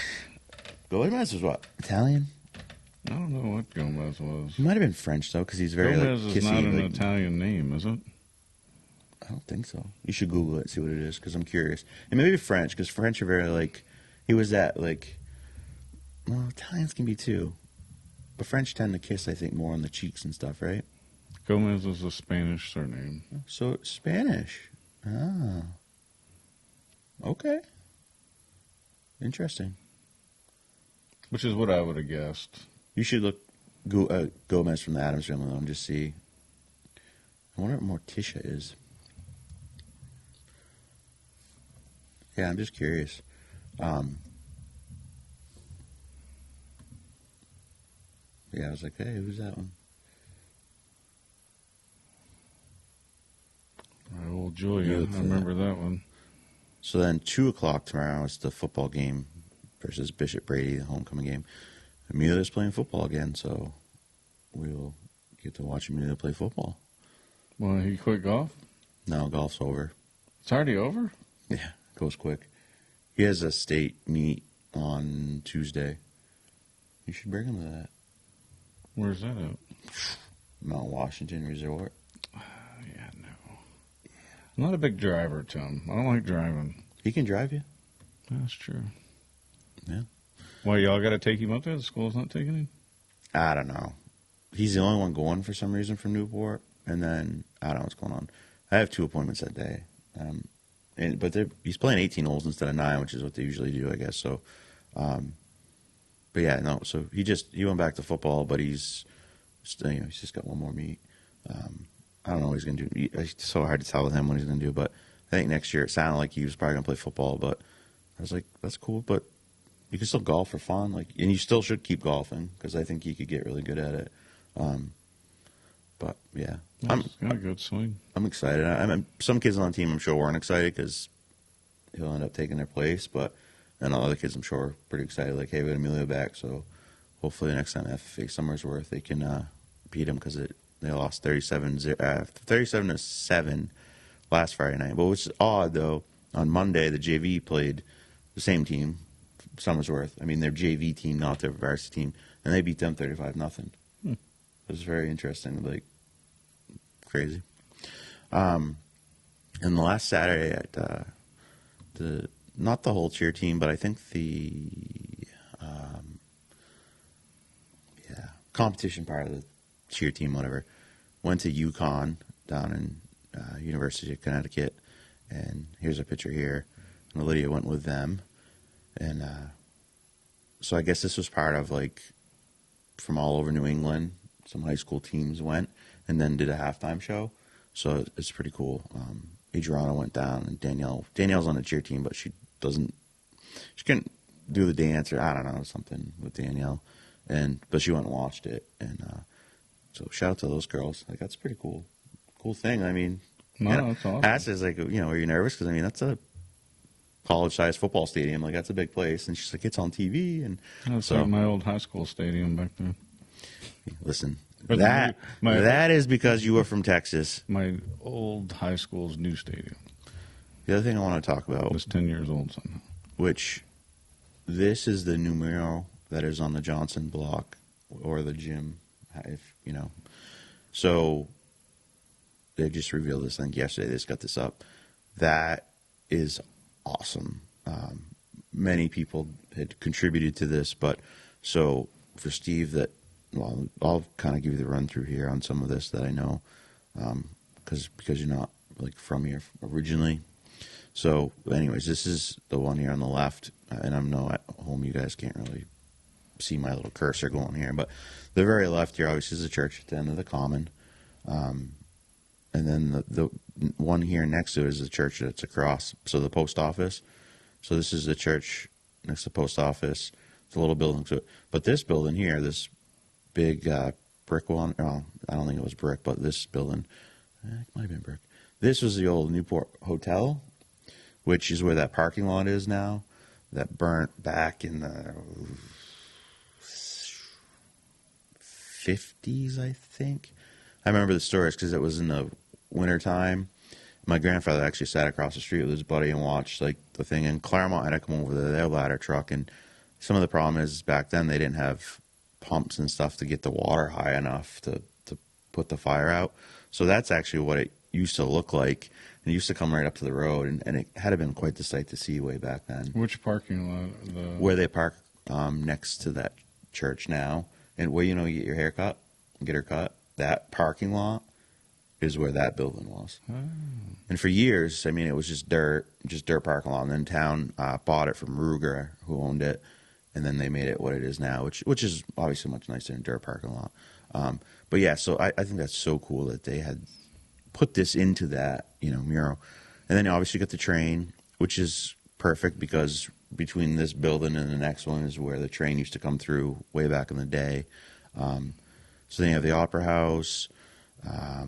Gomez was what? Italian? I don't know what Gomez was. He might have been French, though, because he's very Gomez like, is kissy, not an like, Italian name, is it? I don't think so. You should Google it, see what it is, because I'm curious. And maybe French, because French are very, like, he was that, like, well, Italians can be, too. But French tend to kiss, I think, more on the cheeks and stuff, right? Gomez is a Spanish surname. So, Spanish. Ah. Okay. Interesting. Which is what I would have guessed. You should look Gomez from the Addams Family, though, and just see. I wonder what Morticia is. Yeah, I'm just curious. Yeah, I was like, hey, who's that one? Old Julia, I remember that one. So then 2 o'clock tomorrow is the football game versus Bishop Brady, the homecoming game. Amelia's playing football again, so we'll get to watch Amelia play football. Well, he quit golf? No, golf's over. It's already over? Yeah, it goes quick. He has a state meet on Tuesday. You should bring him to that. Where's that at? Mount Washington Resort. Yeah, no. I'm not a big driver, Tom. I don't like driving. He can drive you. That's true. Yeah. Well, y'all got to take him up there? The school's not taking him? I don't know. He's the only one going for some reason from Newport, and then I don't know what's going on. I have 2 appointments that day, but he's playing 18 holes instead of 9, which is what they usually do, I guess. So, but yeah, no. So he went back to football, but he's just got one more meet. I don't know what he's going to do. It's so hard to tell with him what he's going to do, but I think next year it sounded like he was probably going to play football, but I was like, that's cool, but you can still golf for fun, and you still should keep golfing because I think you could get really good at it. But yeah, He's got a good swing. I'm excited. Some kids on the team I'm sure weren't excited because he'll end up taking their place, and other kids I'm sure are pretty excited. Like, hey, we got Emilio back, so hopefully the next time FFA Summersworth they can beat him because they lost 37-7 last Friday night. But what's odd though, on Monday the JV played the same team, Summersworth. I mean, their JV team, not their varsity team, and they beat them 35-0. It was very interesting, like crazy. And the last Saturday at not the whole cheer team, but I think the competition part of the cheer team, whatever, went to UConn down in University of Connecticut, and here's a picture here. And Lydia went with them, and so I guess this was part of from all over New England. Some high school teams went and then did a halftime show, so it's pretty cool. Adriana went down, and Danielle's on the cheer team, but she couldn't do the dance, or I don't know, something with Danielle, but she went and watched it, and so shout out to those girls. That's a pretty cool thing. I mean, that's awesome. Asked is are you nervous? Because I mean, that's a college-sized football stadium. That's a big place, and she's like, it's on TV, and that's so like my old high school stadium back there. Listen, But that is because you were from Texas. My old high school's new stadium. The other thing I want to talk about It was 10 years old somehow. which this is the new mural that is on the Johnson block or the gym, if you know. So they just revealed this, I think yesterday they just got this up. That is awesome. Many people had contributed to this, but so for Steve, well, I'll kind of give you the run through here on some of this that I know, because you're not like from here originally. So, anyways, this is the one here on the left, and I'm at home. You guys can't really see my little cursor going here, but the very left here obviously is the church at the end of the common, and then the one here next to it is the church that's across. So the post office. So this is the church next to the post office. It's a little building to it, but this building here, this big brick one. Oh, I don't think it was brick, but this building, it might have been brick. This was the old Newport Hotel, which is where that parking lot is now. That burnt back in the 50s, I think. I remember the stories because it was in the wintertime. My grandfather actually sat across the street with his buddy and watched like the thing. And Claremont had to come over to their ladder truck. And some of the problem is back then they didn't have pumps and stuff to get the water high enough to put the fire out. So that's actually what it used to look like. And it used to come right up to the road. And it had been quite the sight to see way back then. Which parking lot? Where they park next to that church now. And where, you get your hair cut, get her cut. That parking lot is where that building was. Oh. And for years, I mean, it was just dirt parking lot. And then town bought it from Ruger, who owned it, and then they made it what it is now, which is obviously much nicer than dirt parking lot. But yeah, so I think that's so cool that they had put this into that, mural. And then you obviously got the train, which is perfect because between this building and the next one is where the train used to come through way back in the day. So then you have the Opera House. I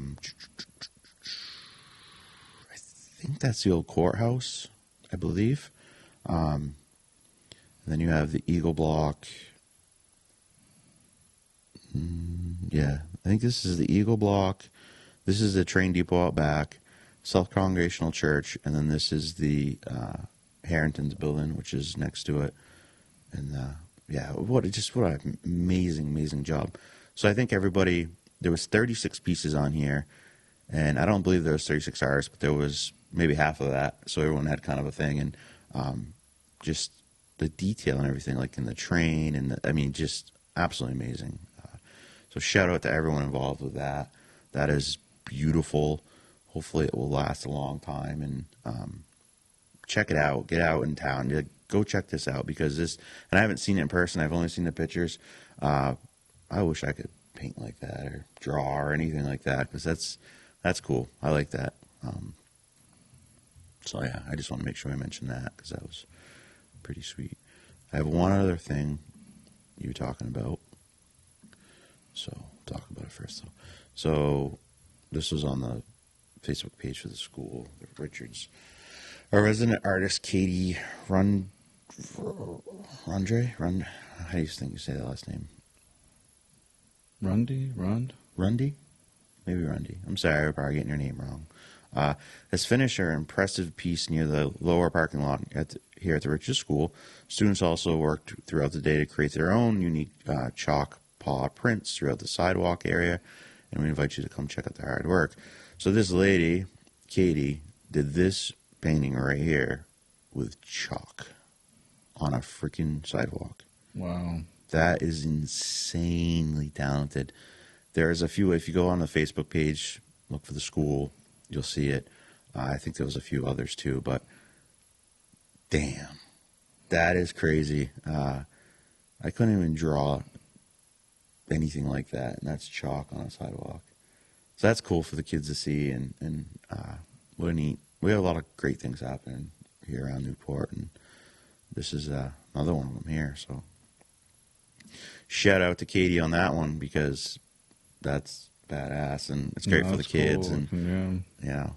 think that's the old courthouse, I believe. And then you have the Eagle Block. Yeah, I think this is the Eagle Block. This is the train depot out back, South Congregational Church, and then this is the Harrington's building, which is next to it. And yeah, what an amazing job. So I think there was 36 pieces on here, and I don't believe there was 36 artists, but there was maybe half of that. So everyone had kind of a thing, and just the detail and everything, like in the train, and just absolutely amazing. So shout out to everyone involved with that. That is beautiful. Hopefully it will last a long time, and check it out. Get out in town. Go check this out because and I haven't seen it in person. I've only seen the pictures. I wish I could paint like that or draw or anything like that because that's cool. I like that. So yeah, I just want to make sure I mention that because that was pretty sweet. I have one other thing you were talking about. So I'll talk about it first though. So this was on the Facebook page for the school, the Richards. Our resident artist, Katie Rundre? How do you think you say that last name? Rundy? Maybe Rundy. I'm sorry, I'm probably getting your name wrong. Has finished her impressive piece near the lower parking lot here at the Richards School. Students also worked throughout the day to create their own unique chalk paw prints throughout the sidewalk area, and we invite you to come check out their hard work. So this lady, Katie, did this painting right here with chalk on a freaking sidewalk. Wow. That is insanely talented. There's a few, if you go on the Facebook page, look for the school, you'll see it. I think there was a few others too, but damn, that is crazy. I couldn't even draw anything like that, and that's chalk on a sidewalk. So that's cool for the kids to see, and what a neat. We have a lot of great things happening here around Newport, and this is another one of them here. So shout out to Katie on that one because that's badass, and it's great for the kids. Cool. And yeah,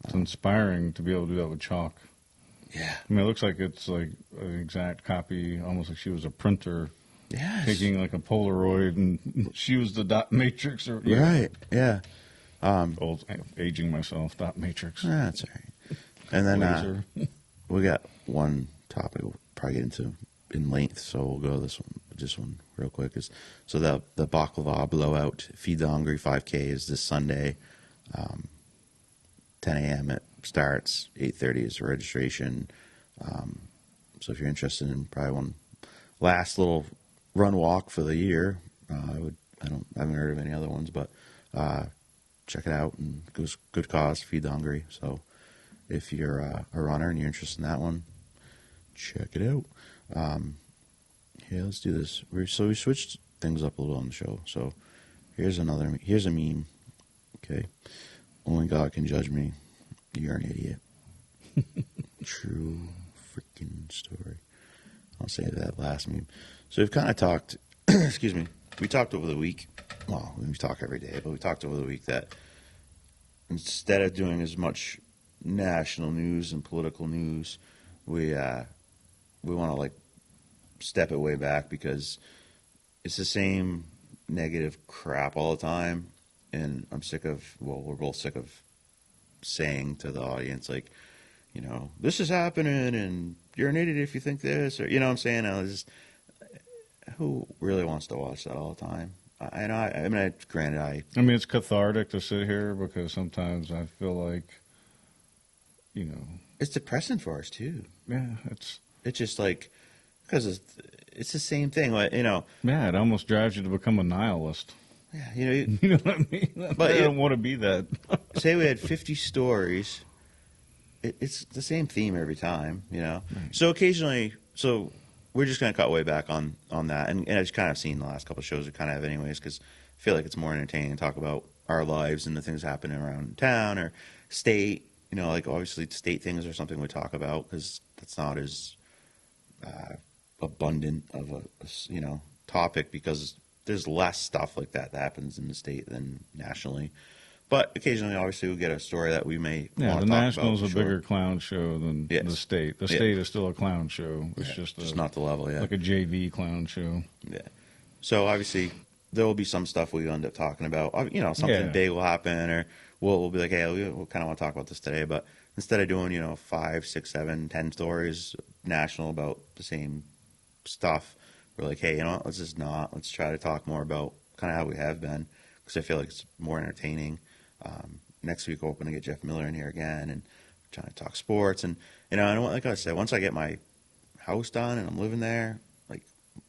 it's inspiring to be able to do that with chalk. Yeah, I mean, it looks like it's like an exact copy, almost like she was a printer. Yes. Taking like a Polaroid, and she was the dot matrix. Right, yeah. Aging myself, dot matrix. That's all right. And then we got one topic we'll probably get into in length, so we'll go this one real quick. So the Baklava Blowout Feed the Hungry 5K is this Sunday, 10 a.m. It starts, 8:30 is the registration. So if you're interested in probably one last little run walk for the year, I haven't heard of any other ones, but check it out, and it goes good cause, Feed the Hungry. So if you're a runner and you're interested in that one, check it out. Yeah, let's do this. We switched things up a little on the show. So here's a meme. Okay. Only God can judge me. You're an idiot. True freaking story. I'll say that last meme. So we've kind of talked, excuse me, we talked over the week. Well, we talk every day, but we talked over the week that instead of doing as much national news and political news, we want to like step it way back, because it's the same negative crap all the time, and I'm sick of, well, we're both sick of saying to the audience, like, you know, this is happening and you're an idiot if you think this, or, you know what I'm saying? Who really wants to watch that all the time? I mean, it's cathartic to sit here, because sometimes I feel like, you know, it's depressing for us too. Yeah, it's just like, because it's the same thing, you know. Yeah, it almost drives you to become a nihilist. Yeah, you know, you know what I mean. But I don't want to be that. Say we had 50 stories. It's the same theme every time, you know. Right. So occasionally, we're just going to cut way back on that, and I've kind of seen the last couple of shows we kind of have anyways, because I feel like it's more entertaining to talk about our lives and the things happening around town or state. You know, like obviously state things are something we talk about, because that's not as abundant of a topic, because there's less stuff like that happens in the state than nationally. But occasionally, obviously, we get a story that we may want to talk about. The National's a bigger clown show than the state. The state is still a clown show. It's just not the level yet. Like a JV clown show. Yeah. So obviously, there will be some stuff we end up talking about. You know, something big will happen, or we'll be like, hey, we kind of want to talk about this today. But instead of doing 5, 6, 7, 10 stories national about the same stuff, we're like, hey, let's try to talk more about kind of how we have been, because I feel like it's more entertaining. Next week, we're hoping to get Jeff Miller in here again, and trying to talk sports. And like I said, once I get my house done and I'm living there, like,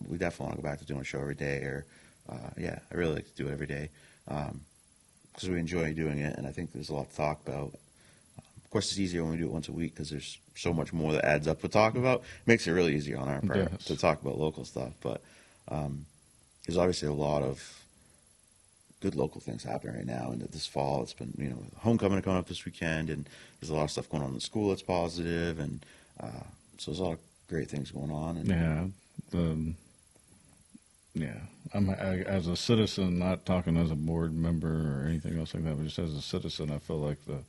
we definitely want to go back to doing a show every day. Or I really like to do it every day, because we enjoy doing it, and I think there's a lot to talk about. Of course, it's easier when we do it once a week, because there's so much more that adds up to talk about. It makes it really easier on our part to talk about local stuff. But there's obviously a lot of good local things happening right now, and this fall it's been homecoming coming up this weekend, and there's a lot of stuff going on in the school that's positive, and so there's a lot of great things going on. And I'm as a citizen, not talking as a board member or anything else like that, but just as a citizen, I feel like the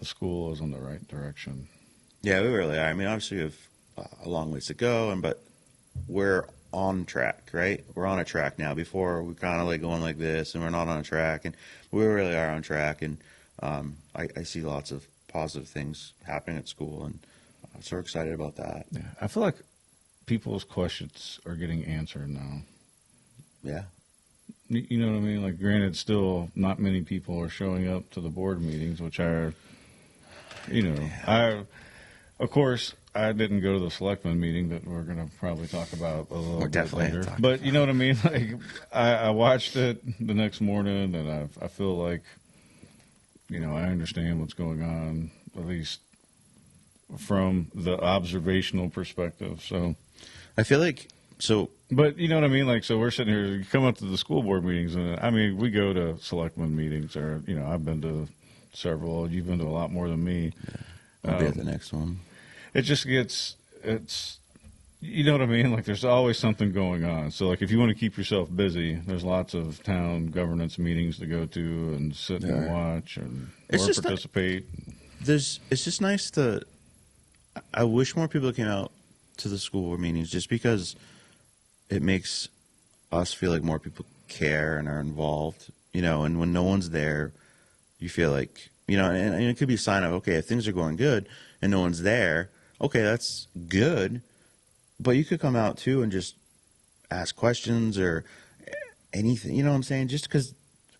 school is in the right direction. Yeah, we really are. I mean, obviously we have a long ways to go, but we're on track, right? We're on a track now. Before, we kind of like going like this, and we're not on a track, and we really are on track. And I see lots of positive things happening at school, and I'm so excited about that. Yeah, I feel like people's questions are getting answered now. Yeah. You know what I mean? Like, granted, still not many people are showing up to the board meetings, which are, of course, I didn't go to the selectmen meeting that we're going to probably talk about a little bit later. But you know what I mean? Like, I watched it the next morning, and I feel like, I understand what's going on, at least from the observational perspective. So I feel like But you know what I mean? Like, so we're sitting here, you come up to the school board meetings, and I mean, we go to selectmen meetings, or, I've been to several. You've been to a lot more than me. I'll be at the next one. It just you know what I mean? Like, there's always something going on. So, like, if you want to keep yourself busy, there's lots of town governance meetings to go to and sit and watch or participate. It's just nice I wish more people came out to the school board meetings, just because it makes us feel like more people care and are involved, and when no one's there, you feel like, and it could be a sign of, okay, if things are going good and no one's there, okay, that's good, but you could come out too and just ask questions or anything. You know what I'm saying? Just because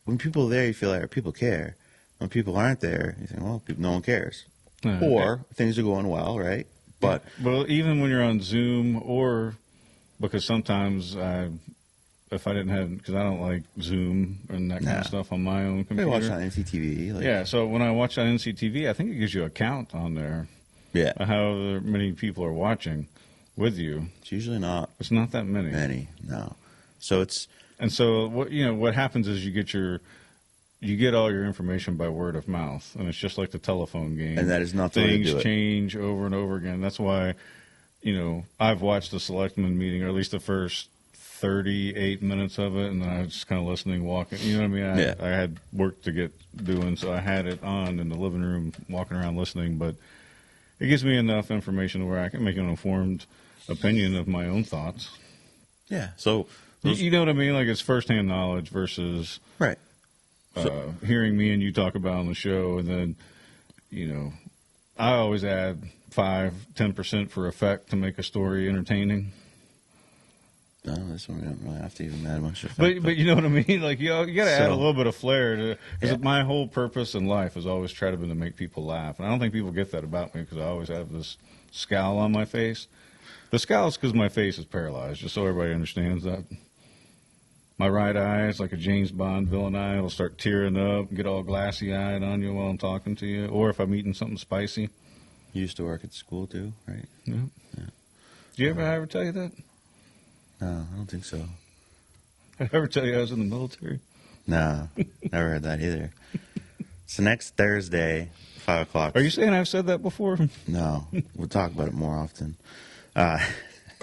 when people are there, you feel like people care. When people aren't there, you think, well, no one cares. Or things are going well, right? But well, even when you're on Zoom, or because sometimes if I didn't have, because I don't like Zoom and that kind of stuff on my own I computer. watch on NCTV. Yeah, so when I watch on NCTV, I think it gives you a count on there. Yeah. However many people are watching with you. It's usually not It's not that many. No. So it's And so what happens is you get all your information by word of mouth, and it's just like the telephone game. And that is not the way to do Things it. change over and over again. That's why, I've watched the selectmen meeting, or at least the first 38 minutes of it, and then I was just kind of listening, walking. You know what I mean? I had work to get doing, so I had it on in the living room, walking around listening. But it gives me enough information where I can make an informed opinion of my own thoughts. Yeah. So You know what I mean? Like it's firsthand knowledge versus right. hearing me and you talk about on the show, and then, I always add 5-10% for effect to make a story entertaining. No, this one we don't really have to even add much effect. But you know what I mean? Like you got to add a little bit of flair to. Because my whole purpose in life has always tried to be to make people laugh, and I don't think people get that about me because I always have this scowl on my face. The scowl is because my face is paralyzed, just so everybody understands that. My right eye is like a James Bond villain eye. It'll start tearing up, get all glassy-eyed on you while I'm talking to you, or if I'm eating something spicy. You used to work at school too, right? Yeah. Did you ever tell you that? No, I don't think so. Did I ever tell you I was in the military? No, never heard that either. So next Thursday, 5 o'clock. Are you saying I've said that before? No, we'll talk about it more often.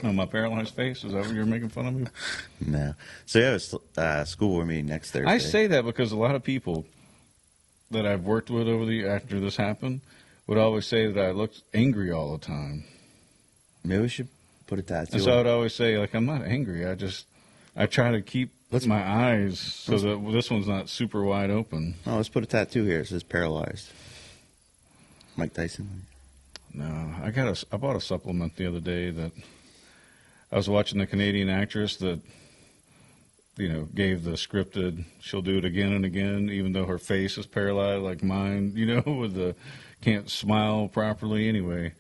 On my paralyzed face? Is that what you're making fun of me? No. So yeah, it's school board meeting next Thursday. I say that because a lot of people that I've worked with after this happened would always say that I looked angry all the time. Maybe we should put a tattoo. And so I would always say, like, I'm not angry. I try to keep my eyes so that this one's not super wide open. Oh, let's put a tattoo here. It says paralyzed. Mike Tyson. No, I bought a supplement the other day that I was watching the Canadian actress that, gave the scripted, she'll do it again and again, even though her face is paralyzed like mine, with the can't smile properly anyway.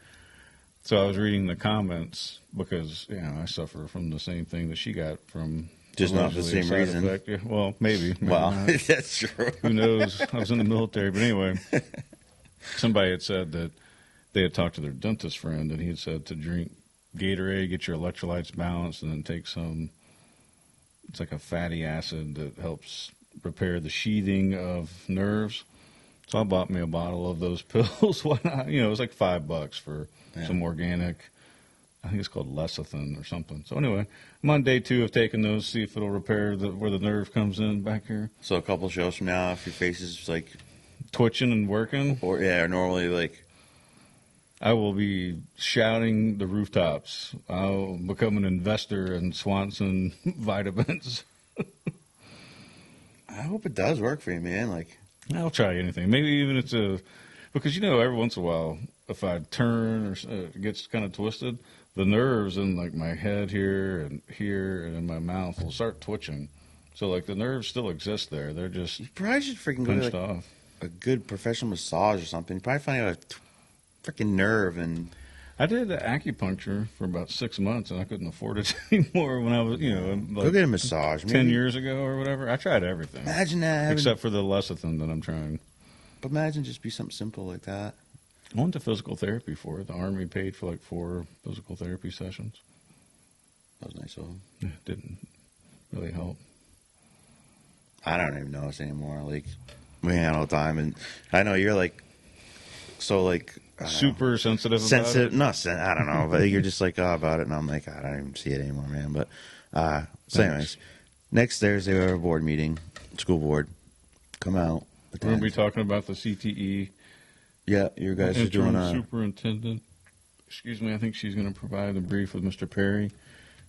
So I was reading the comments because, I suffer from the same thing that she got from. Just not the same reason. Effect. Yeah, well, maybe Well, not. that's true. Who knows? I was in the military. But anyway, somebody had said that they had talked to their dentist friend, and he had said to drink Gatorade, get your electrolytes balanced, and then take some, it's like a fatty acid that helps repair the sheathing of nerves. So I bought me a bottle of those pills. Why not? It was like $5 for some organic, I think it's called lecithin or something. So anyway, I'm on day 2 of taking those, see if it'll repair where the nerve comes in back here. So a couple shows from now, if your face is like Twitching and working. or normally like I will be shouting the rooftops. I'll become an investor in Swanson vitamins. I hope it does work for you, man. Like I'll try anything. Maybe even because every once in a while, if I turn or it gets kind of twisted, the nerves in like my head here and in my mouth will start twitching. So like the nerves still exist there. They're just you probably should freaking go pinched to like off. a good professional massage or something. You probably find out a freaking nerve and. I did acupuncture for about 6 months, and I couldn't afford it anymore when I was, like Go get a massage. 10 years ago or whatever. I tried everything. Imagine that. Except for the lecithin that I'm trying. But imagine just be something simple like that. I went to physical therapy for it. The Army paid for like 4 physical therapy sessions. That was nice of them. It didn't really help. I don't even notice anymore. Like, we hang out all the time, and I know you're like, so like, super sensitive about sensitive. it. No, I don't know, but you're just like, about it, and I'm like, I don't even see it anymore, man. But so, anyways, next Thursday we have a board meeting, school board. Come out. We're going to be talking about the CTE. Yeah, you guys are doing interim superintendent. Excuse me, I think she's going to provide a brief with Mr. Perry,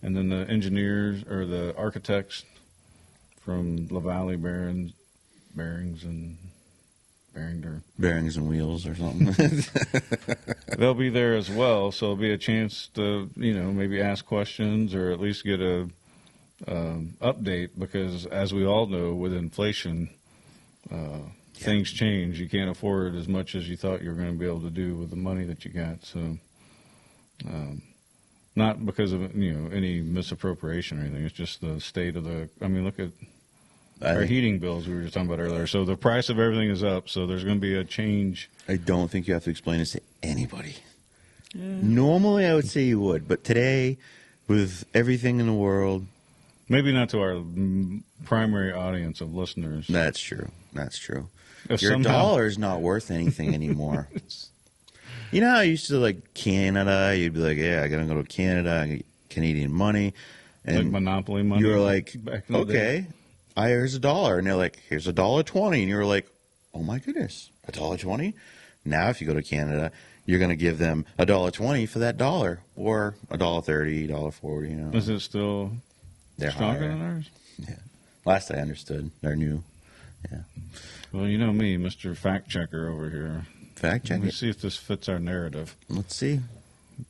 and then the engineers or the architects from La Valley Bearings and bearings and wheels or something. They'll be there as well, so it'll be a chance to, maybe ask questions or at least get a update, because as we all know, with inflation, things change. You can't afford as much as you thought you were going to be able to do with the money that you got. So, not because of any misappropriation or anything. It's just the state of the. I mean, look at our heating bills we were just talking about earlier. So the price of everything is up. So there's going to be a change. I don't think you have to explain this to anybody. Normally, I would say you would, but today, with everything in the world, maybe not to our primary audience of listeners. That's true. That's true. If Your somehow- dollar's not worth anything anymore. You know how I used to like Canada? You'd be like, yeah, I got to go to Canada, I get Canadian money. And like Monopoly money. you were like, back in the day. okay, here's $1. And they're like, here's $1.20. And you were like, oh my goodness, $1.20? Now if you go to Canada, you're going to give them $1.20 for that dollar, or $1.30, $1.40. Is it still They're stronger higher. than ours? Yeah. Last I understood, they're new. Yeah. Well, you know me, Mr. Fact Checker over here. Fact check Let me it. see if this fits our narrative. Let's see.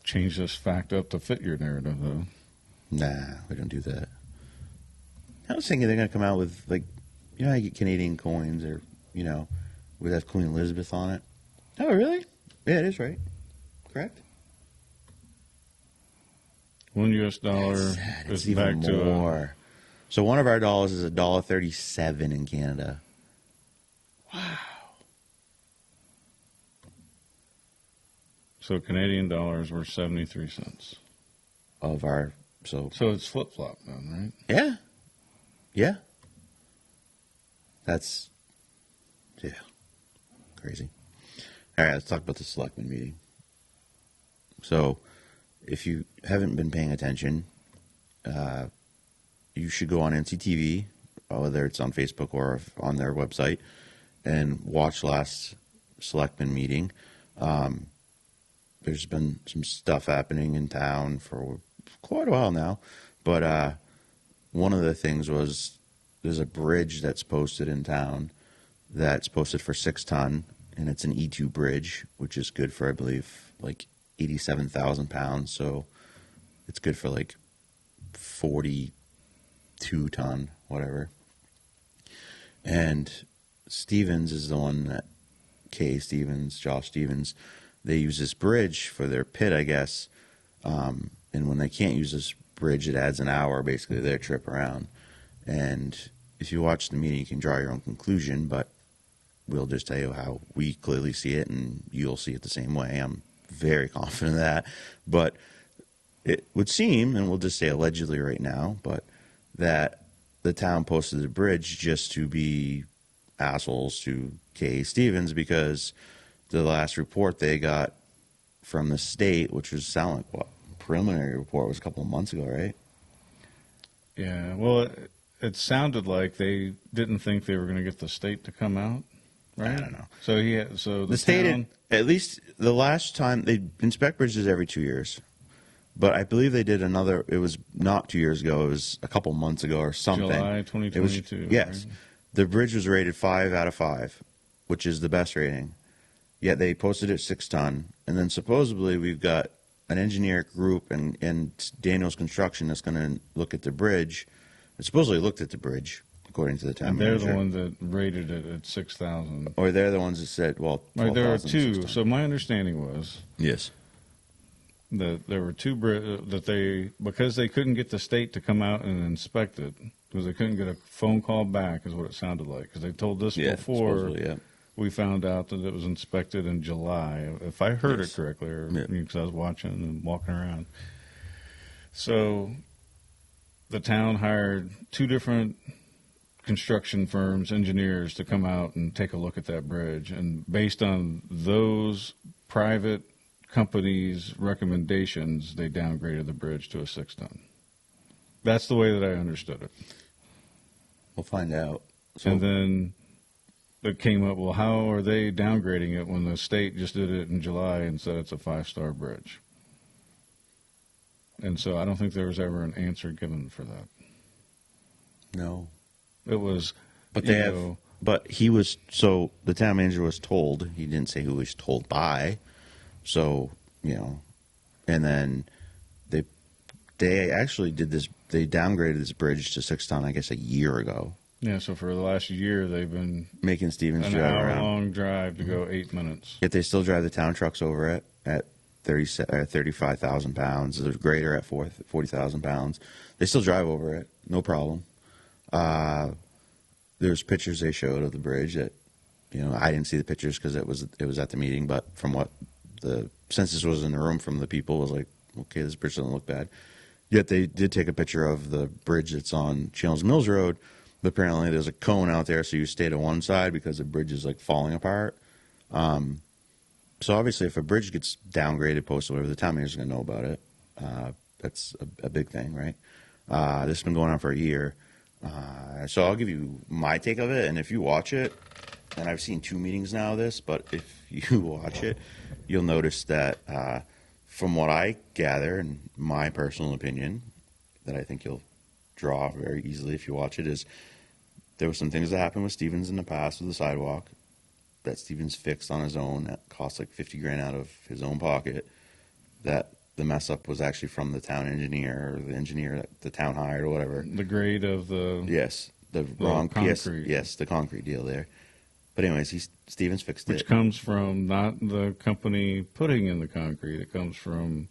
Change this fact up to fit your narrative, though. Nah, we don't do that. I was thinking they're going to come out with, like, how you get Canadian coins, or, would have Queen Elizabeth on it. Oh, really? Yeah, it is right. Correct? $1 US That's sad. It's is even back to more. So one of our dollars is $1.37 in Canada. so Canadian dollars were 73 cents. Of our, so it's flip flop then, right? yeah. Yeah. That's, yeah. Crazy. All right, let's talk about the selectmen meeting. So, if you haven't been paying attention, you should go on NCTV, whether it's on Facebook or on their website, and watch last selectmen meeting. There's been some stuff happening in town for quite a while now, but one of the things was there's a bridge that's posted in town that's posted for 6 ton, and it's an E2 bridge, which is good for, I believe, like 87,000 pounds. So it's good for like 42 ton, whatever. And Stevens is the one that, Josh Stevens, they use this bridge for their pit, I guess. And when they can't use this bridge, it adds an hour, basically, their trip around. And if you watch the meeting, you can draw your own conclusion, but we'll just tell you how we clearly see it, and you'll see it the same way. I'm very confident of that. But it would seem, and we'll just say allegedly right now, but that the town posted the bridge just to be assholes to K. Stevens, because the last report they got from the state, which was preliminary report, was a couple of months ago, right? Yeah, well, it sounded like they didn't think they were going to get the state to come out, right? I don't know. So The state, town, at least the last time, they inspect bridges every 2 years. But I believe they did another, it was not 2 years ago, it was a couple months ago or something. July It 2022. yes. Right? The bridge was rated 5 out of 5, which is the best rating. Yet they posted it 6 ton. And then supposedly we've got an engineer group and Daniels Construction that's going to look at the bridge. It supposedly looked at the bridge, according to the town And they're manager. the one that rated it at 6,000. Or they're the ones that said, well, Right, there are 12,000, two. 6 ton. So my understanding was Yes. that there were two that they, because they couldn't get the state to come out and inspect it, because they couldn't get a phone call back, is what it sounded like. Because they told us Yeah, before supposedly, yeah. we found out that it was inspected in July, if I heard Yes. it correctly, or Yeah. because I was watching and walking around. So the town hired 2 different construction firms, engineers, to come out and take a look at that bridge. And based on those private companies' recommendations, they downgraded the bridge to a 6 ton. That's the way that I understood it. We'll find out. So, And then it came up, well, how are they downgrading it when the state just did it in July and said it's a 5-star bridge? And so I don't think there was ever an answer given for that. no. It was, But you they have- know, but the town manager was told. He didn't say who he was told by. So, and then they actually did this. They downgraded this bridge to 6 ton, I guess, a year ago. Yeah, so for the last year, they've been Making Stevens an drive around. hour-long drive to go 8 minutes. Yet they still drive the town trucks over it at 35,000 pounds. There's grader at 40,000 pounds. They still drive over it, no problem. There's pictures they showed of the bridge that, I didn't see the pictures because it was at the meeting, but from what the census was in the room from the people, was like, okay, this bridge doesn't look bad. Yet they did take a picture of the bridge that's on Channels Mills Road. But apparently there's a cone out there, so you stay to one side because the bridge is like falling apart. So obviously, if a bridge gets downgraded, posted, whatever, the town manager's going to know about it. That's a big thing, right? This has been going on for a year. So I'll give you my take of it, and if you watch it, and I've seen 2 meetings now of this, but if you watch it, you'll notice that from what I gather, and my personal opinion, that I think you'll draw very easily if you watch it, is there were some things that happened with Stevens in the past with the sidewalk that Stevens fixed on his own that cost like 50 grand out of his own pocket, that the mess up was actually from the town engineer or the engineer that the town hired or whatever. The grade of the... Yes, the wrong PS. concrete. Yes, the concrete deal there. But anyways, Stevens fixed it. Which comes from not the company putting in the concrete. It comes from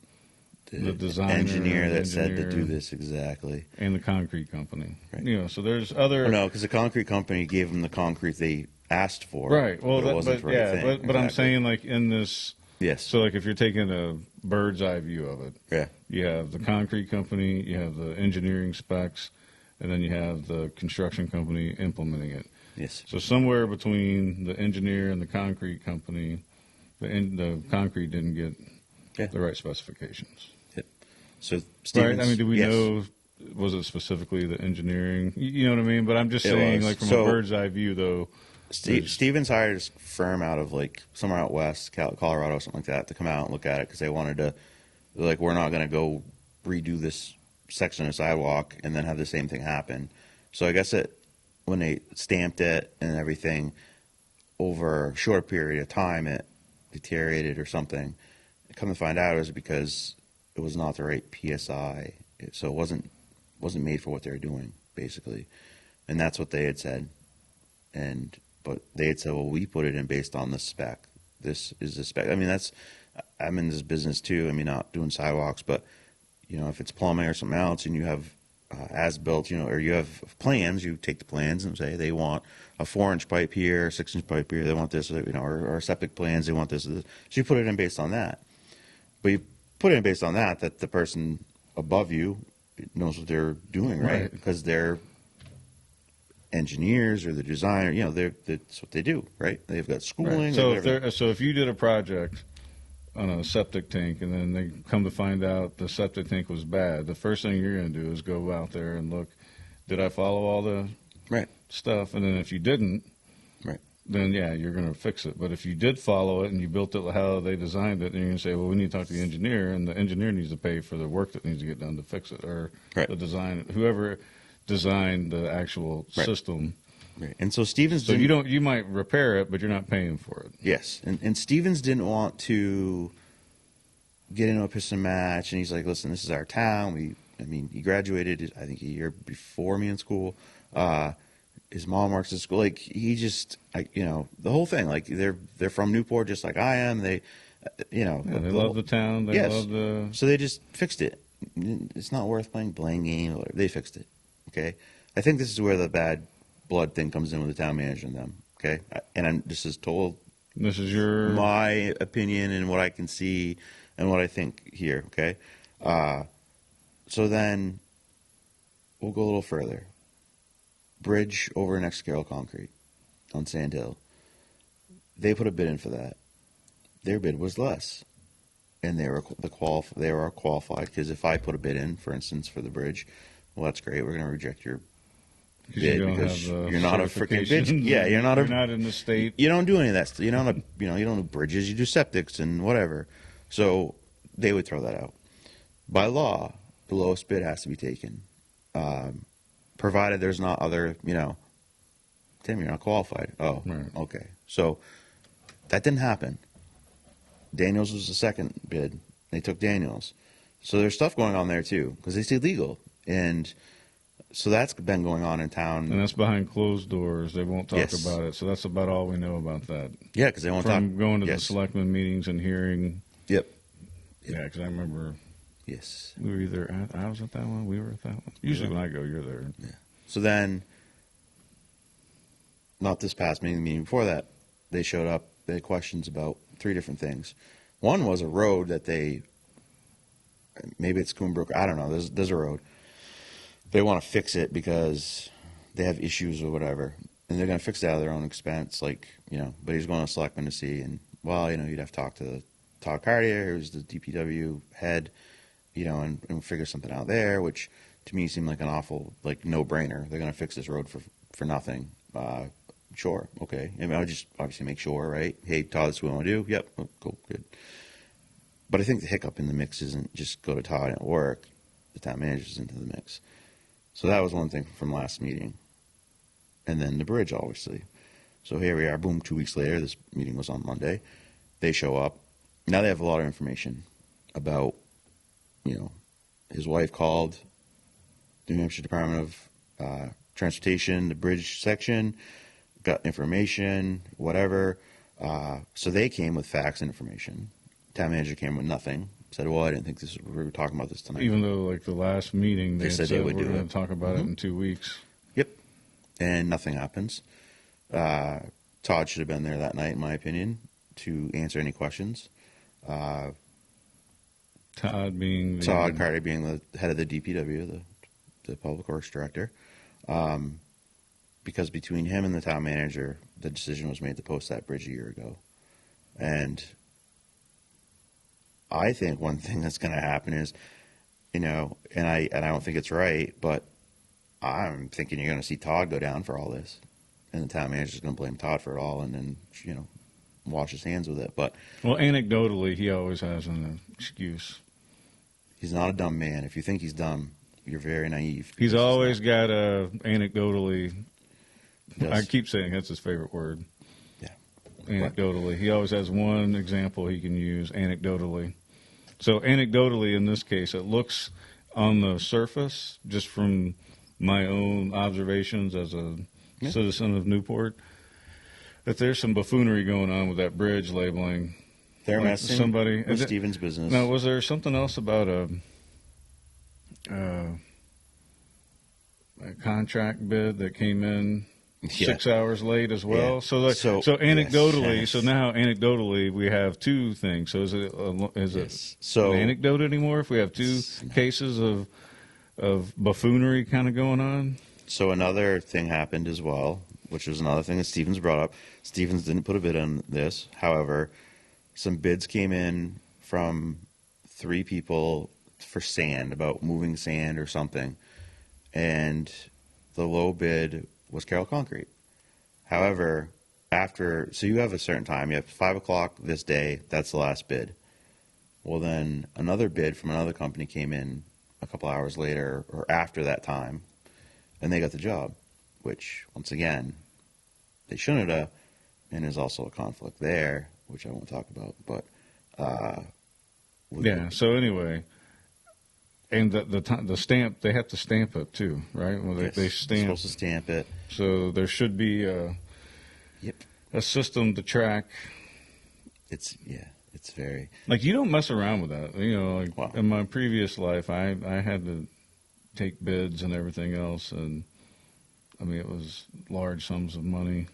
the designer, engineer that said to engineer, do this exactly. and the concrete company. Right. So there's other... No, because the concrete company gave them the concrete they asked for. Right. Well, but it wasn't the right thing. but Exactly. I'm saying, like, in this... Yes. So, like, if you're taking a bird's eye view of it, Yeah. you have the concrete company, you have the engineering specs, and then you have the construction company implementing it. Yes. So somewhere between the engineer and the concrete company, the concrete didn't get Yeah. the right specifications. So Stevens. Right? I mean, do we yes. know, was it specifically the engineering? You know what I mean? But I'm just It saying, was. like, from So- a bird's eye view, though. Stevens hired a firm out of like somewhere out west, Colorado, something like that, to come out and look at it because they wanted to. They're like, we're not going to go redo this section of sidewalk and then have the same thing happen. So I guess when they stamped it and everything, over a short period of time, it deteriorated or something. Come to find out, it was because it was not the right PSI, so it wasn't made for what they were doing basically, and that's what they had said. But they had said, well, we put it in based on the spec. This is the spec. I mean, I'm in this business too. I mean, not doing sidewalks, but, if it's plumbing or something else and you have as-built, or you have plans, you take the plans and say they want a 4-inch pipe here, 6-inch pipe here, they want this, or septic plans, they want this. So you put it in based on that. But you put it in based on that the person above you knows what they're doing, right? Because they're engineers or the designer, that's what they do, right? They've got schooling. Right. So if you did a project on a septic tank and then they come to find out the septic tank was bad, the first thing you're going to do is go out there and look, did I follow all the right stuff? And then if you didn't, right, then you're going to fix it. But if you did follow it and you built it how they designed it, then you're going to say, well, we need to talk to the engineer, and the engineer needs to pay for the work that needs to get done to fix it, or the design, whoever designed the actual system. Right. And so Stevens. So you might repair it, but you're not paying for it. Yes, and Stevens didn't want to get into a piston match, and he's like, listen, this is our town. He graduated, I think, a year before me in school. His mom works at school. Like, he just, the whole thing. Like, they're from Newport, just like I am. They, they love the town. They love the. So they just fixed it. It's not worth playing blame game or whatever. They fixed it. Okay, I think this is where the bad blood thing comes in with the town manager and them. Okay, this is total. This is my opinion and what I can see and what I think here. Okay, so then we'll go a little further. Bridge over next Carroll Concrete on Sand Hill. They put a bid in for that. Their bid was less, and they were qualified, because if I put a bid in, for instance, for the bridge, well, that's great. We're going to reject your bid because you're not a freaking bid. Yeah, you're not in the state. You don't do any of that stuff. You don't do bridges. You do septics and whatever. So they would throw that out. By law, the lowest bid has to be taken, provided there's not other Tim, you're not qualified. Oh, Right. okay. So that didn't happen. Daniels was the second bid. They took Daniels. So there's stuff going on there too, because it's illegal. And so that's been going on in town. And that's behind closed doors. They won't talk Yes. about it. So that's about all we know about that. Yeah, because they won't talk. From going to the Yes. selectmen meetings and hearing. Yep. Yeah, because I remember Yes. we were either at, I was at that one, we were at that one. Usually when I go, you're there. Yeah. So then, not this past meeting, the meeting before that, they showed up. They had questions about 3 different things. One was a road that maybe it's Coonbrook, I don't know. There's a road. They want to fix it because they have issues or whatever, and they're going to fix it out of their own expense. Like, but he's going to selectmen to see, and you'd have to talk to Todd Cartier, who's the DPW head, and figure something out there, which to me seemed like an awful, no-brainer. They're going to fix this road for nothing. Sure, okay. I would just obviously make sure, right? Hey, Todd, this is what we want to do. Yep, oh, cool, good. But I think the hiccup in the mix isn't just go to Todd and work. The town manager's into the mix. So that was one thing from last meeting. And then the bridge, obviously. So here we are, boom, 2 weeks later. This meeting was on Monday. They show up. Now they have a lot of information about, his wife called the New Hampshire Department of Transportation, the bridge section, got information, whatever. So they came with facts and information. Town manager came with nothing. Said, well, I didn't think we were talking about this tonight. Even though, the last meeting, they said they would we're do going it. to talk about it in 2 weeks. Yep. And nothing happens. Todd should have been there that night, in my opinion, to answer any questions. Todd being Todd Carter being the head of the DPW, the Public Works Director. Because between him and the town manager, the decision was made to post that bridge a year ago. And I think one thing that's going to happen is, and I don't think it's right, but I'm thinking you're going to see Todd go down for all this. And the town manager's going to blame Todd for it all and then, wash his hands with it. But well, anecdotally, he always has an excuse. he's not a dumb man. If you think he's dumb, you're very naive. He's always got a anecdotally. Yes. I keep saying that's his favorite word. Yeah. Anecdotally, he always has one example he can use. Anecdotally, so anecdotally in this case, it looks on the surface, just from my own observations as a citizen of Newport, that there's some buffoonery going on with that bridge labeling. They're messing somebody with Stephen's business. Now, was there something else about a contract bid that came in 6 hours late as well? Yeah. So anecdotally, yes. so now anecdotally we have 2 things. So is it Yes. So an anecdote anymore if we have 2 cases of buffoonery kind of going on? So another thing happened as well, which was another thing that Stevens brought up. Stevens didn't put a bid on this. However, some bids came in from 3 people for sand, about moving sand or something. And the low bid was Carroll Concrete. However, so you have a certain time. You have 5 o'clock this day. That's the last bid. Well, then another bid from another company came in a couple hours later or after that time, and they got the job, which, once again, they shouldn't have. And there's also a conflict there, which I won't talk about. But Yeah. So anyway, and the stamp, they have to stamp it too, right? Well, yes, they they're stamp. supposed to stamp it. So there should be Yep. a system to track. It's very. Like, you don't mess around with that. Wow. In my previous life, I had to take bids and everything else, and I mean, it was large sums of money.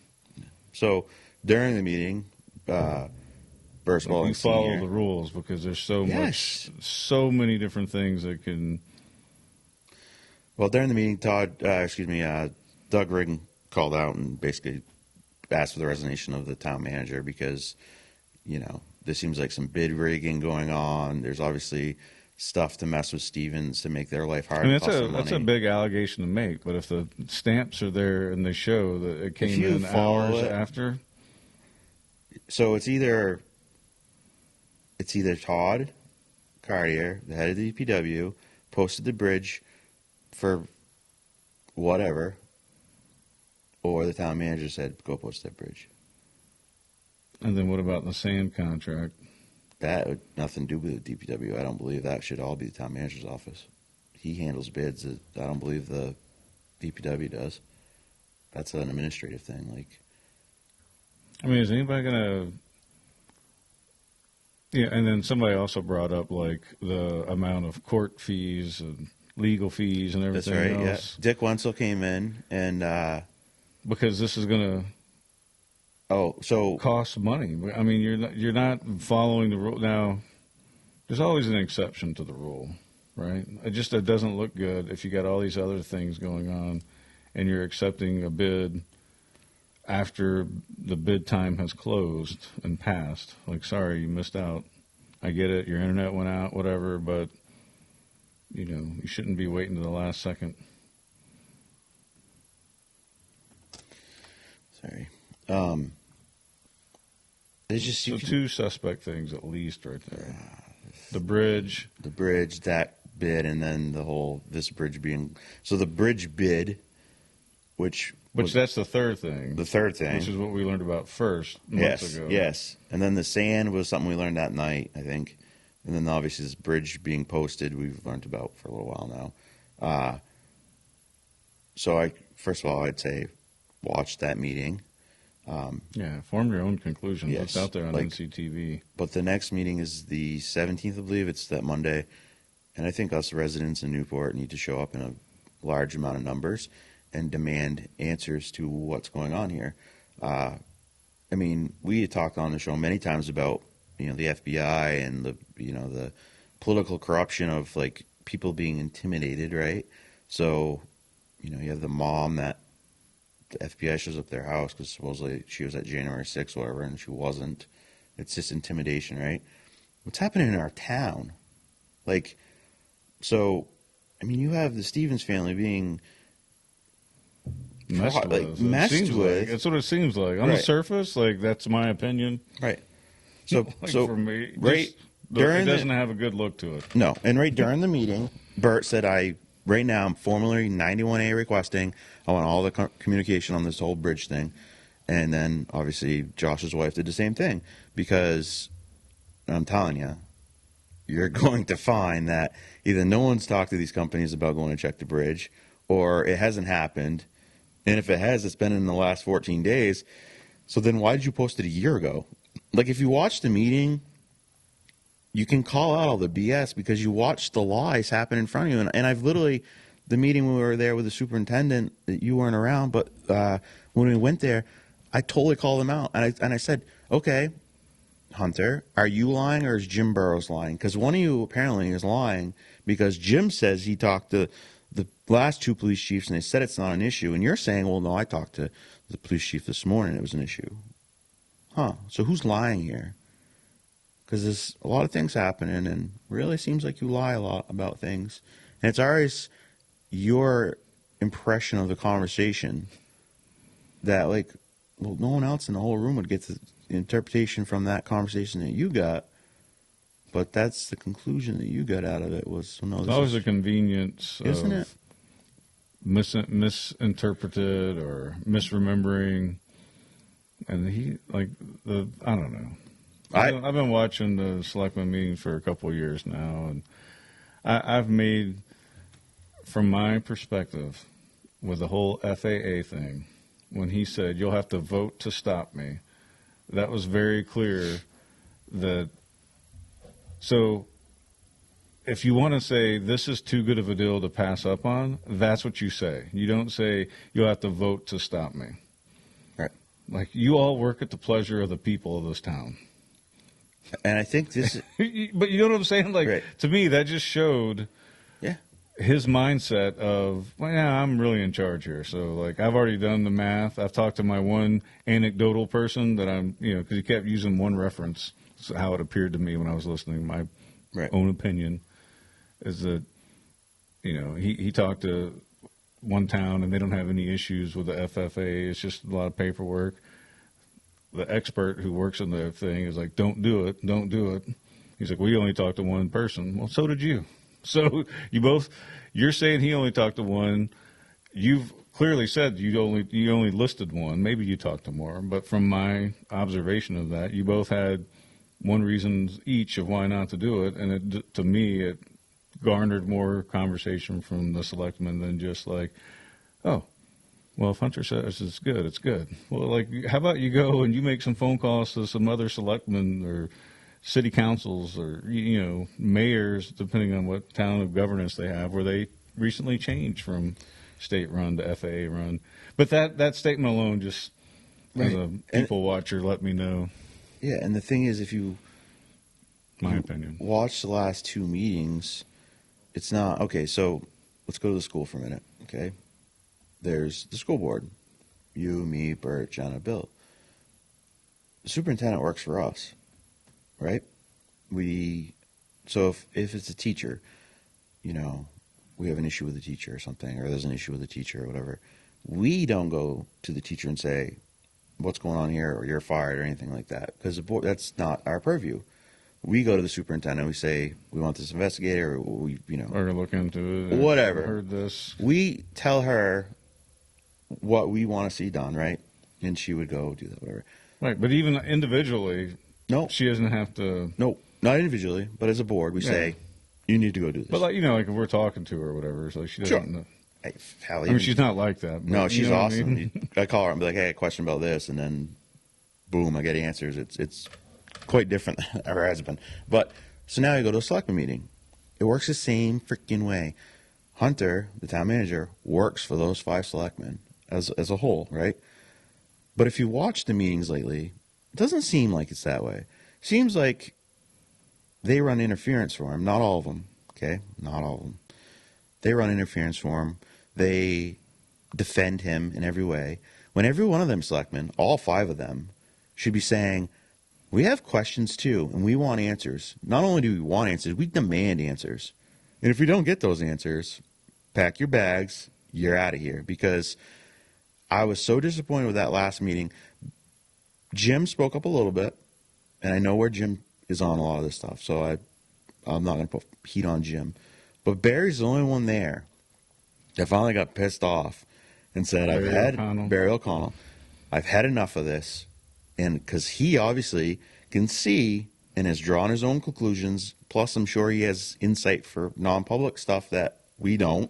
So during the meeting, Burst Like, Walling you follow Senior. the rules because there's so Yes. so many different things that can. Well, during the meeting, Doug Rigg called out and basically asked for the resignation of the town manager because, there seems like some bid rigging going on. There's obviously stuff to mess with Stevens to make their life hard. I mean, and cost them that's a money. big allegation to make. But if the stamps are there and they show that it came you in follow hours it- after, So it's either Todd Cartier, the head of the DPW, posted the bridge for whatever, or the town manager said, go post that bridge. And then what about the sand contract? That had nothing to do with the DPW. I don't believe that should all be the town manager's office. He handles bids. I don't believe the DPW does. That's an administrative thing. Like, I mean, is anybody gonna? Yeah, and then somebody also brought up like the amount of court fees and legal fees and that's everything right. else. Yeah, Dick Wenzel came in and Because this is gonna so cost money. I mean, you're not following the rule. Now, there's always an exception to the rule, right? It doesn't look good if you got all these other things going on, and you're accepting a bid after the bid time has closed and passed. Like, sorry, you missed out. I get it. Your internet went out, whatever, but you shouldn't be waiting to the last second. sorry. There's just So two suspect things at least right there. The bridge. that bid, and then this bridge being the bridge bid, which That's the third thing. the third thing, Which is what we learned about first months ago. Yes. And then the sand was something we learned that night, I think. And then obviously this bridge being posted, we've learned about for a little while now. So first of all, I'd say watch that meeting. Form your own conclusions. Yes, What's out there on like- NCTV? But the next meeting is the 17th, I believe. It's that Monday. And I think us residents in Newport need to show up in a large amount of numbers and demand answers to what's going on here. I mean, we had talked on the show many times about, the FBI and the political corruption of like people being intimidated, right? So, you have the mom that the FBI shows up at their house because supposedly she was at January 6th, whatever, and she wasn't. It's just intimidation, right? What's happening in our town? Like, so, I mean, you have the Stevens family being Messed with. It messed seems with. Like, that's what it seems like. On the Right. surface, like, that's my opinion. Right. So, Like, so for me, right look, it during doesn't have a good look to it. no, and right during the meeting, Bert said, right now I'm formally 91A requesting. I want all the communication on this whole bridge thing. And then obviously Josh's wife did the same thing because I'm telling you, you're going to find that either no one's talked to these companies about going to check the bridge, or it hasn't happened. And if it has, it's been in the last 14 days. So then why did you post it a year ago? Like, if you watch the meeting, you can call out all the BS because you watched the lies happen in front of you. And I've literally, the meeting when we were there with the superintendent, that you weren't around, but when we went there, I totally called him out. And I said, okay, Hunter, are you lying or is Jim Burrows lying? Because one of you apparently is lying because Jim says he talked to the last two police chiefs and they said it's not an issue. And you're saying, well, no, I talked to the police chief this morning. It was an issue. Huh. So who's lying here? Because there's a lot of things happening and really seems like you lie a lot about things. And it's always your impression of the conversation that, like, well, no one else in the whole room would get the interpretation from that conversation that you got. But that's the conclusion that you got out of it was, well, no, It's this always is, a convenience isn't of it? misinterpreted or misremembering. And I don't know. I've been watching the selectmen meetings for a couple of years now, and I've made, from my perspective, with the whole FAA thing, when he said, you'll have to vote to stop me, that was very clear that, so if you want to say this is too good of a deal to pass up on, that's what you say. You don't say you'll have to vote to stop me. Right. Like, you all work at the pleasure of the people of this town. And I think this, But you know what I'm saying? Like, right. To me, that just showed yeah. his mindset of, well, yeah, I'm really in charge here. So, like, I've already done the math. I've talked to my one anecdotal person that I'm, because he kept using one reference, so how it appeared to me when I was listening. My Right. own opinion is that, he talked to one town and they don't have any issues with the FFA. It's just a lot of paperwork. The expert who works on the thing is like, don't do it. He's like, we only talked to one person. Well, so did you. So you're saying he only talked to one. You've clearly said you only listed one. Maybe you talked to more, but from my observation of that, you both had one reason each of why not to do it, and to me it garnered more conversation from the selectmen than just like, oh, well, if Hunter says it's good, it's good. Well, like, how about you go and you make some phone calls to some other selectmen or city councils or, mayors, depending on what town of governance they have, where they recently changed from state-run to FAA-run. But that statement alone, just as a people watcher, let me know. Yeah, and the thing is, if you opinion. Watch the last two meetings, it's not okay. So let's go to the school for a minute. Okay, there's the school board, you, me, Bert, Jenna, Bill. The superintendent works for us, right? So if it's a teacher, we have an issue with a teacher or something, or there's an issue with a teacher or whatever, we don't go to the teacher and say, what's going on here, or you're fired, or anything like that, because the board, that's not our purview. We go to the superintendent. We say we want this investigator, or or look into it. Whatever. I heard this. We tell her what we want to see done, right? And she would go do that, whatever. Right, but even individually, no, she doesn't have to. No, not individually, but as a board, we say you need to go do this. But like if we're talking to her or whatever, so she doesn't. Sure. Hey, I mean, she's not like that. But, no, she's awesome. I mean? I call her and be like, "Hey, a question about this," and then, boom, I get answers. It's quite different than it ever has been. But so now you go to a selectman meeting. It works the same freaking way. Hunter, the town manager, works for those 5 selectmen as a whole, right? But if you watch the meetings lately, it doesn't seem like it's that way. Seems like they run interference for him. Not all of them, okay? Not all of them. They run interference for him. They defend him in every way. When every one of them selectmen, all 5 of them, should be saying, we have questions too, and we want answers. Not only do we want answers, we demand answers. And if we don't get those answers, pack your bags, you're out of here. Because I was so disappointed with that last meeting. Jim spoke up a little bit, and I know where Jim is on a lot of this stuff, so I'm not going to put heat on Jim. But Barry's the only one there that finally got pissed off and said, Barry O'Connell, I've had enough of this. And because he obviously can see and has drawn his own conclusions, plus I'm sure he has insight for non-public stuff that we don't,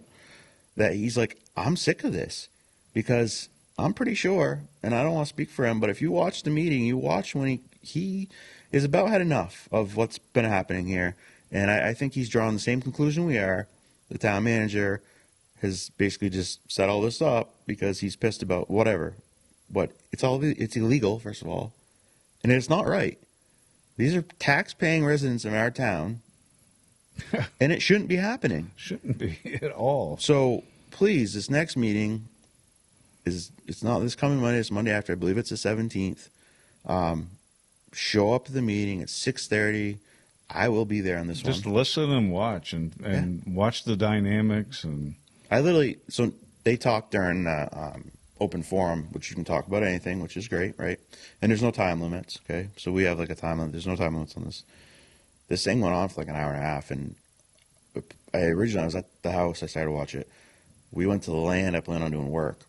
that he's like, I'm sick of this. Because I'm pretty sure, and I don't want to speak for him, but if you watch the meeting, you watch when he is about had enough of what's been happening here. And I think he's drawn the same conclusion we are. The town manager has basically just set all this up because he's pissed about whatever. But it's illegal, first of all, and it's not right. These are tax-paying residents of our town, and it shouldn't be happening. Shouldn't be at all. So please, this next meeting it's not this coming Monday. It's Monday after. I believe it's the 17th. Show up to the meeting at 6:30. I will be there on this one. Just listen and watch and watch the dynamics and. So they talk during open forum, which you can talk about anything, which is great, right? And there's no time limits, okay? So we have like a time limit. There's no time limits on this. This thing went on for like an hour and a half, and I was at the house. I started to watch it. We went to the land. I planned on doing work.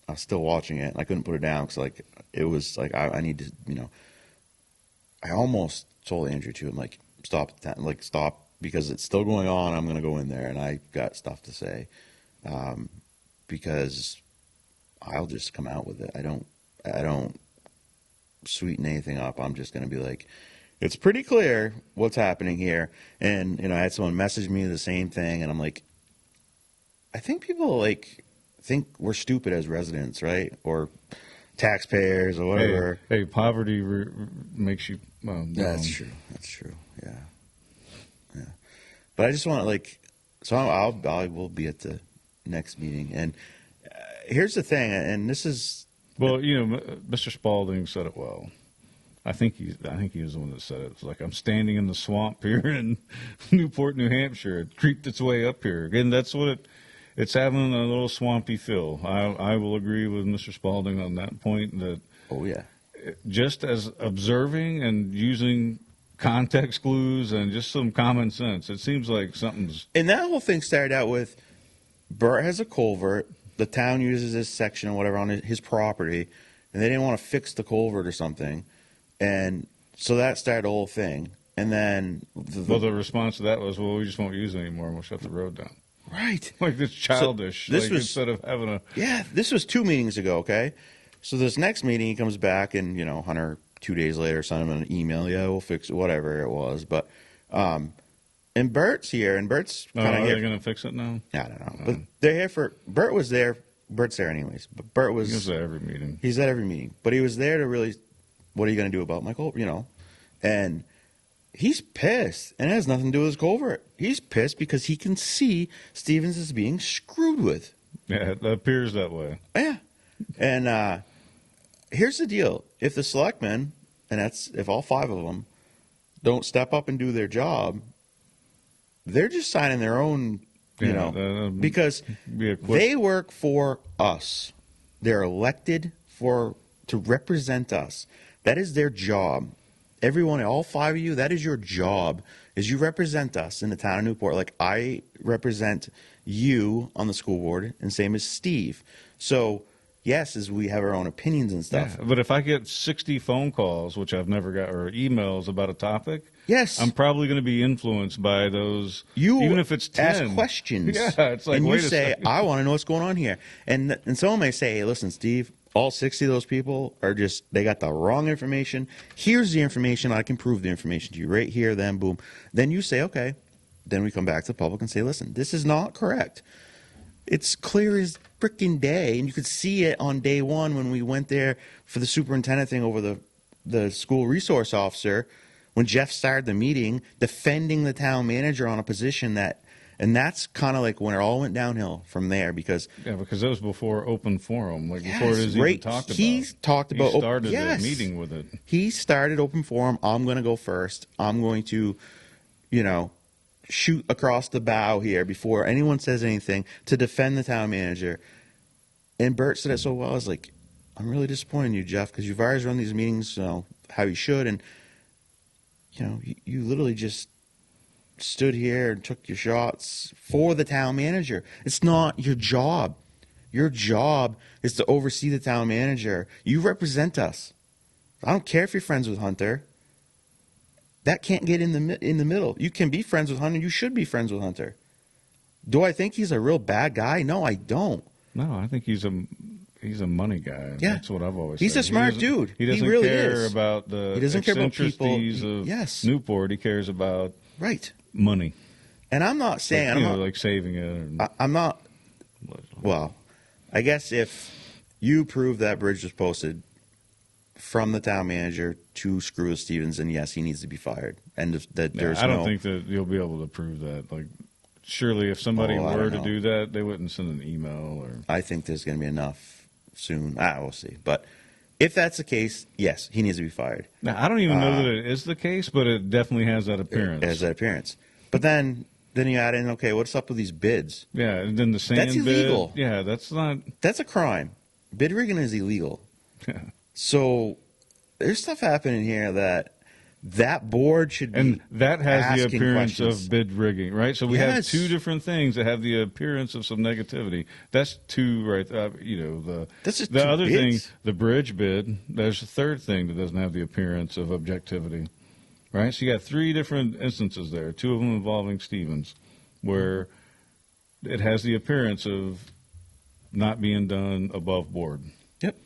I was still watching it, and I couldn't put it down because it was like I need to, I almost told Andrew too. I'm like, stop, because it's still going on. I'm going to go in there, and I got stuff to say, because I'll just come out with it. I don't sweeten anything up. I'm just going to be like, it's pretty clear what's happening here. And, I had someone message me the same thing, and I'm like, I think people think we're stupid as residents, right? Or taxpayers or whatever. Hey, poverty makes you. That's true. That's true. Yeah. But I just want so I will be at the next meeting. And here's the thing, and this is Mr. Spalding said it well. I think he was the one that said it. It's like, I'm standing in the swamp here in Newport, New Hampshire. It creeped its way up here. And that's what it's having, a little swampy feel. I will agree with Mr. Spalding on that point. That just as observing and using context clues and just some common sense, it seems like something's. And that whole thing started out with Bert has a culvert the town uses this section or whatever on his property, and they didn't want to fix the culvert or something, and so that started the whole thing. And then the response to that was, well, we just won't use it anymore, and we'll shut the road down. Right. Like, it's childish. So this was, instead of having a... Yeah, this was 2 meetings ago, okay? So this next meeting, he comes back, and, Hunter, 2 days later, sent him an email. Yeah, we'll fix it, whatever it was. But, and Bert's here, and Bert's kind of here. Are they going to fix it now? I don't know. But they're here for, Bert was there. Bert's there anyways. But Bert was. He's at every meeting. He's at every meeting. But he was there to really, what are you going to do about Michael? And he's pissed, and it has nothing to do with his culvert. He's pissed because he can see Stevens is being screwed with. Yeah, it appears that way. Yeah. And here's the deal. If the selectmen, and that's if all 5 of them, don't step up and do their job, they're just signing their own, because they work for us. They're elected to represent us. That is their job. Everyone, all 5 of you, that is your job, is you represent us in the town of Newport. Like I represent you on the school board, and same as Steve. So, yes, as we have our own opinions and stuff. Yeah, but if I get 60 phone calls, which I've never got, or emails about a topic, yes, I'm probably going to be influenced by those. You even if it's 10. ask questions. Yeah, it's like, and wait you a say, second. I want to know what's going on here. And someone may say, hey, listen, Steve, all 60 of those people are just, they got the wrong information. Here's the information. I can prove the information to you right here, then boom. Then you say, okay. Then we come back to the public and say, listen, this is not correct. It's clear as freaking day, and you could see it on day 1 when we went there for the superintendent thing over the school resource officer, when Jeff started the meeting defending the town manager on a position and that's kind of like when it all went downhill from there because that was before open forum, before it is even talked about. He started the meeting with it. He started open forum. I'm going to go first. I'm going to, shoot across the bow here before anyone says anything to defend the town manager. And Bert said it so well. I was like, I'm really disappointed in you, Jeff, because you've always run these meetings how you should. And, you literally just stood here and took your shots for the town manager. It's not your job. Your job is to oversee the town manager. You represent us. I don't care if you're friends with Hunter. That can't get in the middle. You can be friends with Hunter. You should be friends with Hunter. Do I think he's a real bad guy? No, I don't. No, I think he's a money guy. Yeah. That's what I've always said. He's a smart dude. He doesn't really care is. about the he doesn't care about people. Of yes. Newport. He cares about money. And I'm not saying like saving it. I'm not. Well, I guess if you prove that bridge was posted from the town manager to screw with Stevens, and yes, he needs to be fired. And there's I don't think that you'll be able to prove that. Surely, if somebody were to do that, they wouldn't send an email. Or I think there's going to be enough soon. We'll see. But if that's the case, yes, he needs to be fired. Now, I don't even know that it is the case, but it definitely has that appearance. It has that appearance. But then you add in, okay, what's up with these bids? Yeah, and then the sand that's illegal. Bid, yeah, that's not. That's a crime. Bid rigging is illegal. Yeah. So there's stuff happening here that board should be and that has the appearance questions. Of bid rigging, right? So we have 2 different things that have the appearance of some negativity. That's 2, right? The other bids. thing, the bridge bid. There's a third thing that doesn't have the appearance of objectivity, right? So you got 3 different instances there, 2 of them involving Stevens, where it has the appearance of not being done above board. Yep.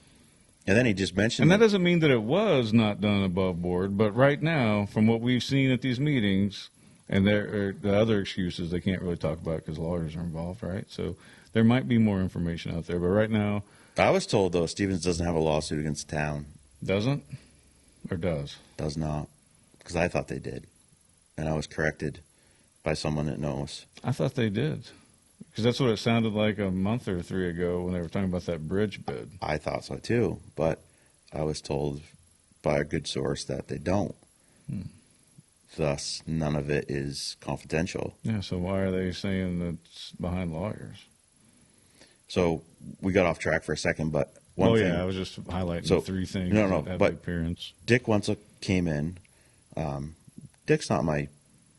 And then he just mentioned, and that doesn't mean that it was not done above board, but right now, from what we've seen at these meetings, and there are the other excuses they can't really talk about because lawyers are involved, right? So there might be more information out there, but right now, I was told though Stevens doesn't have a lawsuit against the town. Doesn't, or does? Does not, because I thought they did, and I was corrected by someone that knows. I thought they did. Because that's what it sounded like a month or 3 ago when they were talking about that bridge bid. I thought so too, but I was told by a good source that they don't. Thus, none of it is confidential. Yeah, so why are they saying that it's behind lawyers? So we got off track for a second, but one thing. I was just highlighting the 3 things that have the appearance. Dick once came in. Dick's not my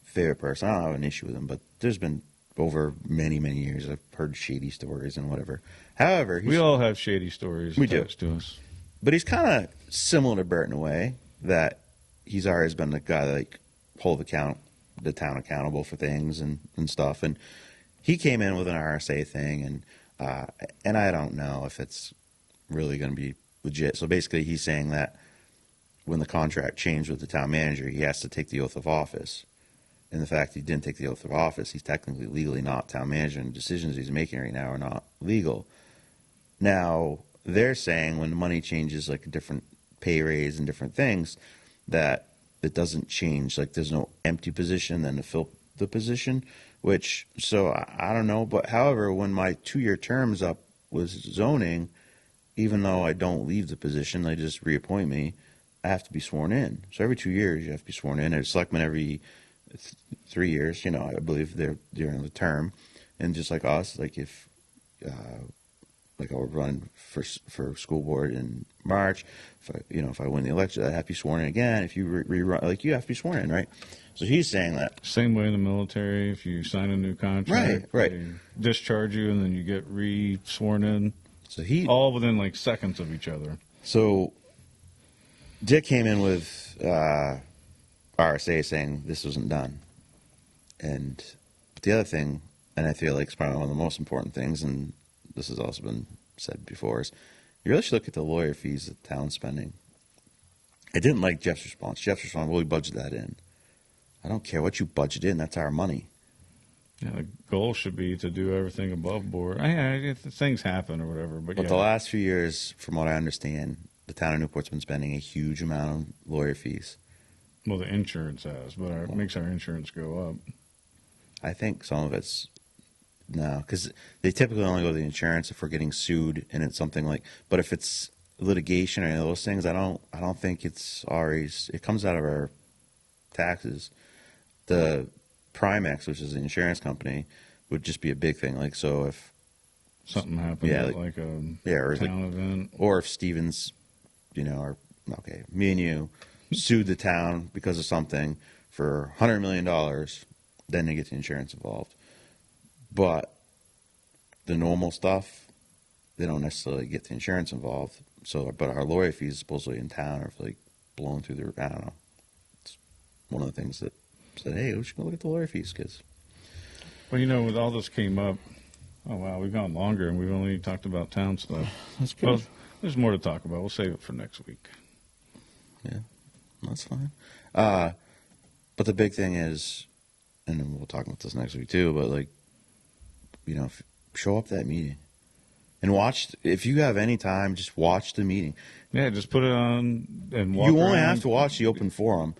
favorite person. I don't have an issue with him, but there's been over many, many years. I've heard shady stories and whatever. However, We all have shady stories We do. attached to us. but he's kind of similar to Bert in a way that he's always been the guy that like hold the town accountable for things and stuff. And he came in with an RSA thing, and I don't know if it's really going to be legit. So basically, he's saying that when the contract changed with the town manager, he has to take the oath of office. And the fact he didn't take the oath of office, he's technically legally not town manager, and decisions he's making right now are not legal. Now, they're saying when the money changes, like a different pay raise and different things, that it doesn't change. Like there's no empty position then to fill the position, which, so I don't know. But however, when my 2-year term's up with zoning, even though I don't leave the position, they just reappoint me, I have to be sworn in. So every 2 years you have to be sworn in. And selectmen every 3 years, I believe they're during the term. And just like us, like if, like I would run for school board in March, if I win the election, I have to be sworn in again. If you rerun, like you have to be sworn in, right? So he's saying that. Same way in the military, if you sign a new contract, Right. they discharge you and then you get re-sworn in. So all within like seconds of each other. So Dick came in with RSA saying this wasn't done. And the other thing, and I feel like it's probably one of the most important things, and this has also been said before, is you really should look at the lawyer fees that the town's spending. I didn't like Jeff's response. Jeff's response, well, we budget that in. I don't care what you budget in. That's our money. Yeah, the goal should be to do everything above board. Things happen or whatever, but The last few years, from what I understand, the town of Newport's been spending a huge amount on lawyer fees. Well, the insurance has, but it makes our insurance go up. I think some of it's no, because they typically only go to the insurance if we're getting sued and it's something like. But if it's litigation or any of those things, I don't think it's always. It comes out of our taxes. The Primex, which is the insurance company, would just be a big thing. Like so, if something happens at like a or town event, or if Stevens, me and you sued the town because of something for $100 million, then they get the insurance involved. But the normal stuff, they don't necessarily get the insurance involved. So, but our lawyer fees supposedly in town are like blown through the roof. I don't know. It's one of the things that said, hey, we should go look at the lawyer fees, kids. Well, with all this came up, oh wow, we've gone longer and we've only talked about town stuff. That's good. Well, there's more to talk about. We'll save it for next week. Yeah, that's fine. But the big thing is, and then we'll talk about this next week too, but like, show up that meeting and watch. If you have any time, just watch the meeting. Yeah, just put it on and walk You only around. have to watch the open forum.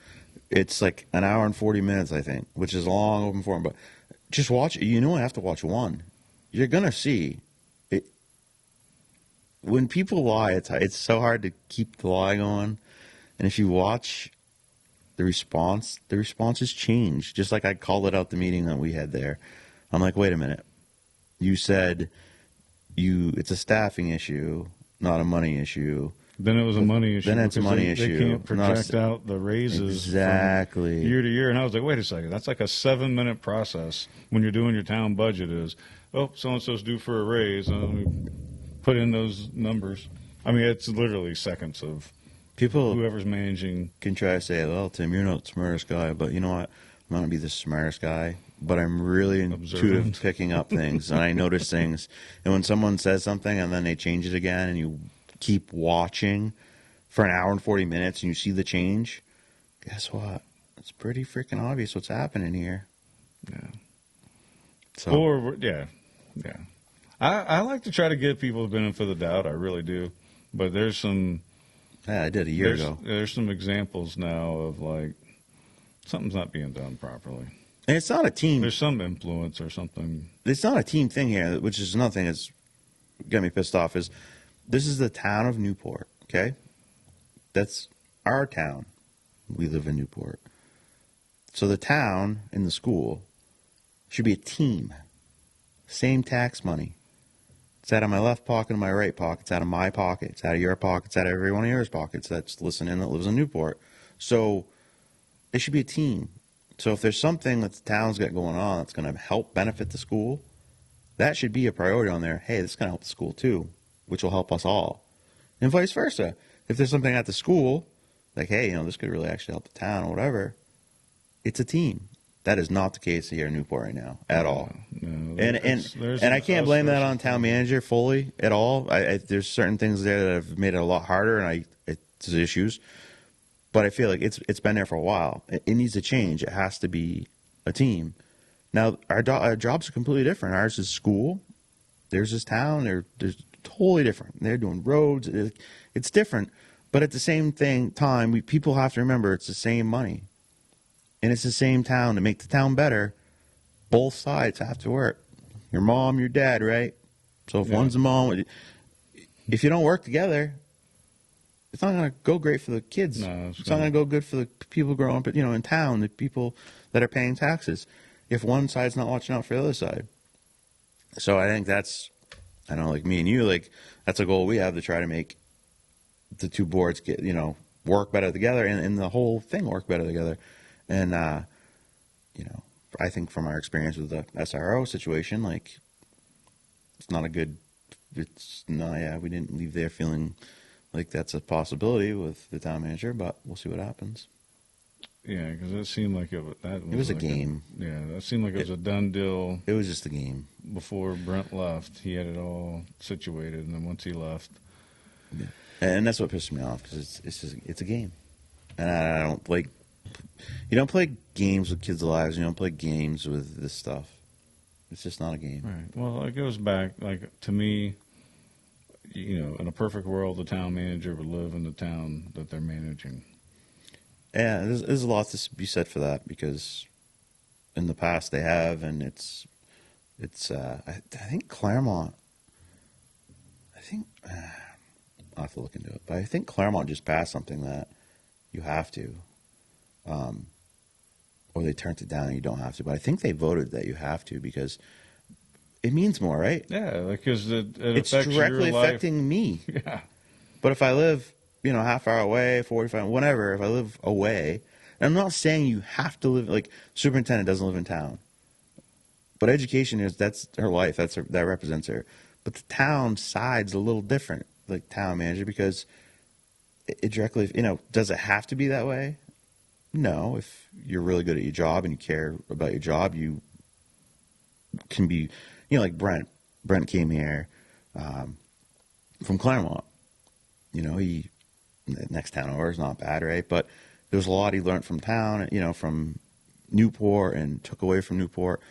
It's like an hour and 40 minutes, I think, which is a long open forum. But just watch it. You only have to watch one. You're going to see it. When people lie, it's so hard to keep the lie going. And if you watch the responses change. Just like I called it out the meeting that we had there. I'm like, wait a minute. You said it's a staffing issue, not a money issue. Then it was a money issue. Then it's a because money they issue. They can't project out the raises exactly from year to year. And I was like, wait a second. That's like a 7-minute process when you're doing your town budget is, so-and-so's due for a raise. And we put in those numbers. I mean, it's literally seconds of people whoever's managing. Can try to say, well, Tim, you're not the smartest guy. But you know what? I'm not going to be the smartest guy. But I'm really intuitive picking up things. And I notice things. And when someone says something and then they change it again and you keep watching for an hour and 40 minutes and you see the change, guess what? It's pretty freaking obvious what's happening here. Yeah. So. Yeah. I like to try to give people the benefit of the doubt. I really do. But there's some. Yeah, I did a year ago. There's some examples now of like something's not being done properly. And it's not a team. There's some influence or something. It's not a team thing here, which is another thing that's got me pissed off. Is this is the town of Newport, okay? That's our town. We live in Newport. So the town and the school should be a team. Same tax money. It's out of my left pocket and my right pocket. It's out of my pocket. It's out of your pocket. It's out of every one of yours pockets that's listening that lives in Newport. So it should be a team. So if there's something that the town's got going on that's going to help benefit the school, that should be a priority on there. Hey, this is going to help the school too, which will help us all. And vice versa. If there's something at the school, like, hey, this could really actually help the town or whatever, it's a team. That is not the case here in Newport right now at all. No, And I can't blame that on town manager fully at all. There's certain things there that have made it a lot harder, and it's issues. But I feel like it's been there for a while. It needs to change. It has to be a team. Now our jobs are completely different. Ours is school. Theirs is town. They're totally different. They're doing roads. It's different. But at the same time, people have to remember it's the same money. And it's the same town. To make the town better, both sides have to work. Your mom, your dad, right? So if one's a mom, if you don't work together, it's not going to go great for the kids. No, it's not going to go good for the people growing up, in town, the people that are paying taxes. If one side's not watching out for the other side. So I think I know, like me and you, like that's a goal we have to try to make the two boards get, work better together and the whole thing work better together. And, I think from our experience with the SRO situation, like we didn't leave there feeling like that's a possibility with the town manager, but we'll see what happens. Yeah, because it seemed like it was a game. That seemed like it was a done deal. It was just a game. Before Brent left, he had it all situated, and then once he left, and that's what pissed me off because it's a game, and I don't like. You don't play games with kids' lives. You don't play games with this stuff. It's just not a game. Right. Well, it goes back, like, to me, in a perfect world, the town manager would live in the town that they're managing. Yeah, there's a lot to be said for that because in the past they have, and it's I think Claremont. I'll have to look into it, but I think Claremont just passed something that you have to. Or they turned it down and you don't have to. But I think they voted that you have to because it means more, right? Yeah, because it's affects directly your life. affecting me. Yeah. But if I live, half hour away, 45, whatever, if I live away, and I'm not saying you have to live, like superintendent doesn't live in town. But education that's her life. That represents her. But the town side's a little different, like town manager, because it directly, does it have to be that way? No, if you're really good at your job and you care about your job, you can be, like Brent. Brent came here from Claremont. He next town over is not bad, right? But there was a lot he learned from town, from Newport and took away from Newport.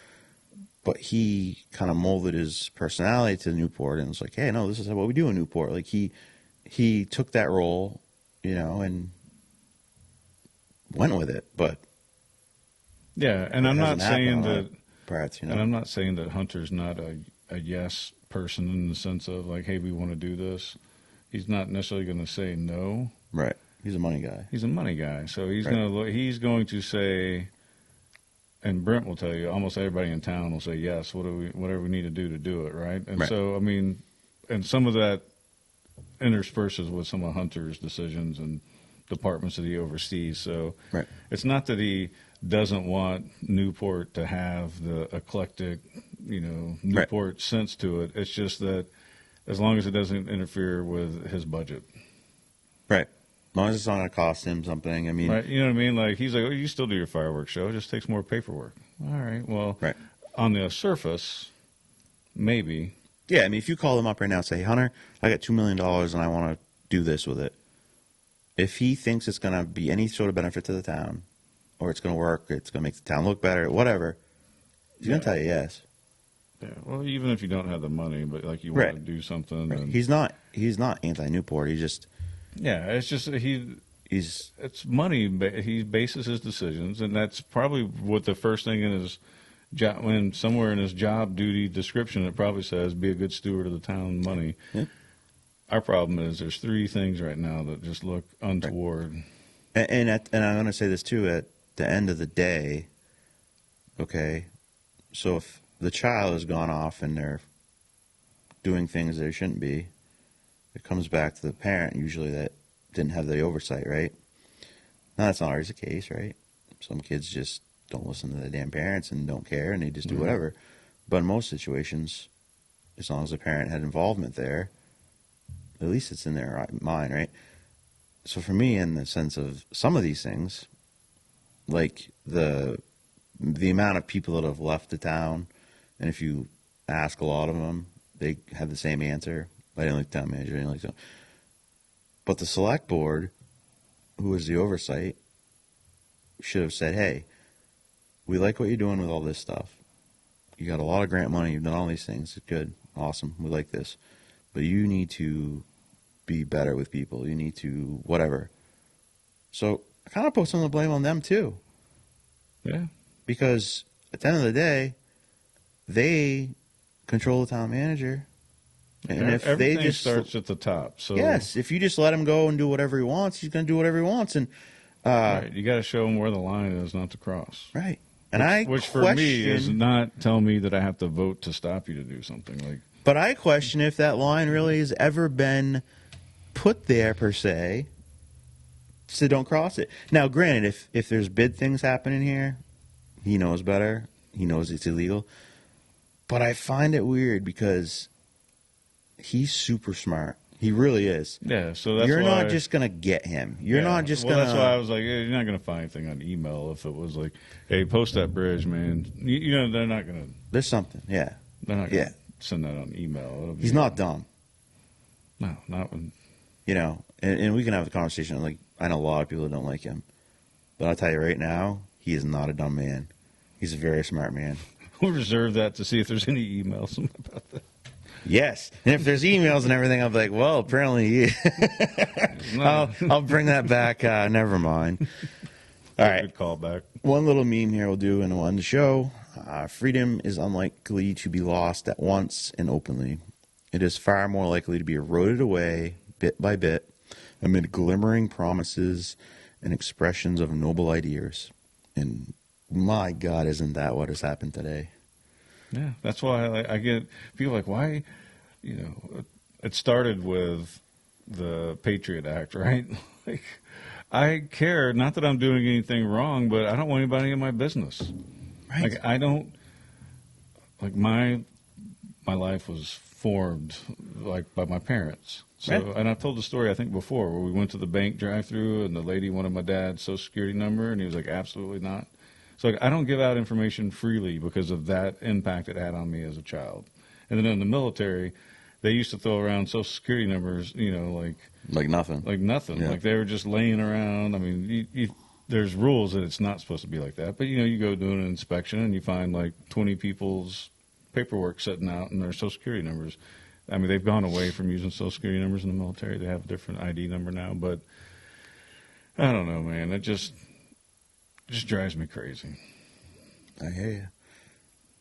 But he kind of molded his personality to Newport and was like, hey, no, this is what we do in Newport. Like he took that role, and went with it, but yeah, and I'm not saying that parts, and I'm not saying that Hunter's not a yes person in the sense of like, hey, we want to do this. He's not necessarily going to say no. Right. He's a money guy. He's a money guy, so he's Right. going to say, and Brent will tell you, almost everybody in town will say yes. Whatever we need to do it, right? And Right. so I mean, and some of that intersperses with some of Hunter's decisions and departments that he oversees. So Right. it's not that he doesn't want Newport to have the eclectic, Newport sense to it. It's just that as long as it doesn't interfere with his budget. Right. As long as it's not going to cost him something. I mean, Right? You know what I mean? Like he's like, oh, you still do your fireworks show. It just takes more paperwork. All right. Well, right. On the surface, maybe. Yeah. I mean, if you call him up right now and say, hey, Hunter, I got $2 million and I want to do this with it. If he thinks it's going to be any sort of benefit to the town, or it's going to work, it's going to make the town look better, whatever, he's going to tell you yes. Yeah. Well, even if you don't have the money, but like you want Right. to do something. Right. And, He's not anti-Newport. He just yeah. It's just he's it's money. He bases his decisions, and that's probably what the first thing in his job, when somewhere in his job duty description, it probably says, "Be a good steward of the town money." Yep. Our problem is there's three things right now that just look untoward. Right. And I'm going to say this too. At the end of the day, okay, so if the child has gone off and they're doing things they shouldn't be, it comes back to the parent usually that didn't have the oversight, right? Now, that's not always the case, right? Some kids just don't listen to the damn parents and don't care, and they just do whatever. But in most situations, as long as the parent had involvement there, at least it's in their mind, right? So for me, in the sense of some of these things, like the amount of people that have left the town, and if you ask a lot of them, they have the same answer. I didn't like the town manager. I didn't like the... But the select board, who was the oversight, should have said, hey, we like what you're doing with all this stuff. You got a lot of grant money. You've done all these things. It's good. Awesome. We like this. But you need to be better with people. You need to whatever. So I kind of put some of the blame on them too. Yeah. Because at the end of the day, they control the town manager. And if everything they just starts at the top. So yes, if you just let him go and do whatever he wants, he's going to do whatever he wants. And right, you got to show him where the line is, not to cross. Right. And which for me is not tell me that I have to vote to stop you to do something like. But I question if that line really has ever been put there per se, so don't cross it. Now, granted, if there's bid things happening here, he knows better. He knows it's illegal. But I find it weird because he's super smart. He really is. Yeah, so that's you're why not just gonna get him. You're not just well, gonna. That's why I was like, you're not gonna find anything on email. If it was like, hey, post that bridge, man. You know, they're not gonna. There's something. Yeah. They're not gonna send that on email. He's not dumb. No, not when. You know, and we can have the conversation. Like, I know a lot of people that don't like him, but I'll tell you right now, he is not a dumb man. He's a very smart man. We'll reserve that to see if there's any emails about that. Yes, and if there's emails and everything, I'll be like, well, apparently, I'll bring that back. Never mind. All right, good callback. One little meme here we'll do, and we'll end the show. Freedom is unlikely to be lost at once and openly. It is far more likely to be eroded away bit by bit amid glimmering promises and expressions of noble ideas. And my God, isn't that what has happened today? Yeah, that's why I get people like, why, you know, it started with the Patriot Act, right? Like, I care, not that I'm doing anything wrong, but I don't want anybody in my business. Right. Like, I don't, like, my life was formed, like, by my parents. So, Right. And I've told the story, I think, before, where we went to the bank drive-thru and the lady wanted my dad's Social Security number, and he was like, absolutely not. So like, I don't give out information freely because of that impact it had on me as a child. And then in the military, they used to throw around Social Security numbers, you know, Like nothing. like nothing. Yeah. Like they were just laying around. I mean, there's rules that it's not supposed to be like that. But, you know, you go do an inspection and you find like 20 people's paperwork sitting out and their Social Security numbers. I mean, they've gone away from using Social Security numbers in the military. They have a different ID number now. But I don't know, man. It just drives me crazy. I hear you.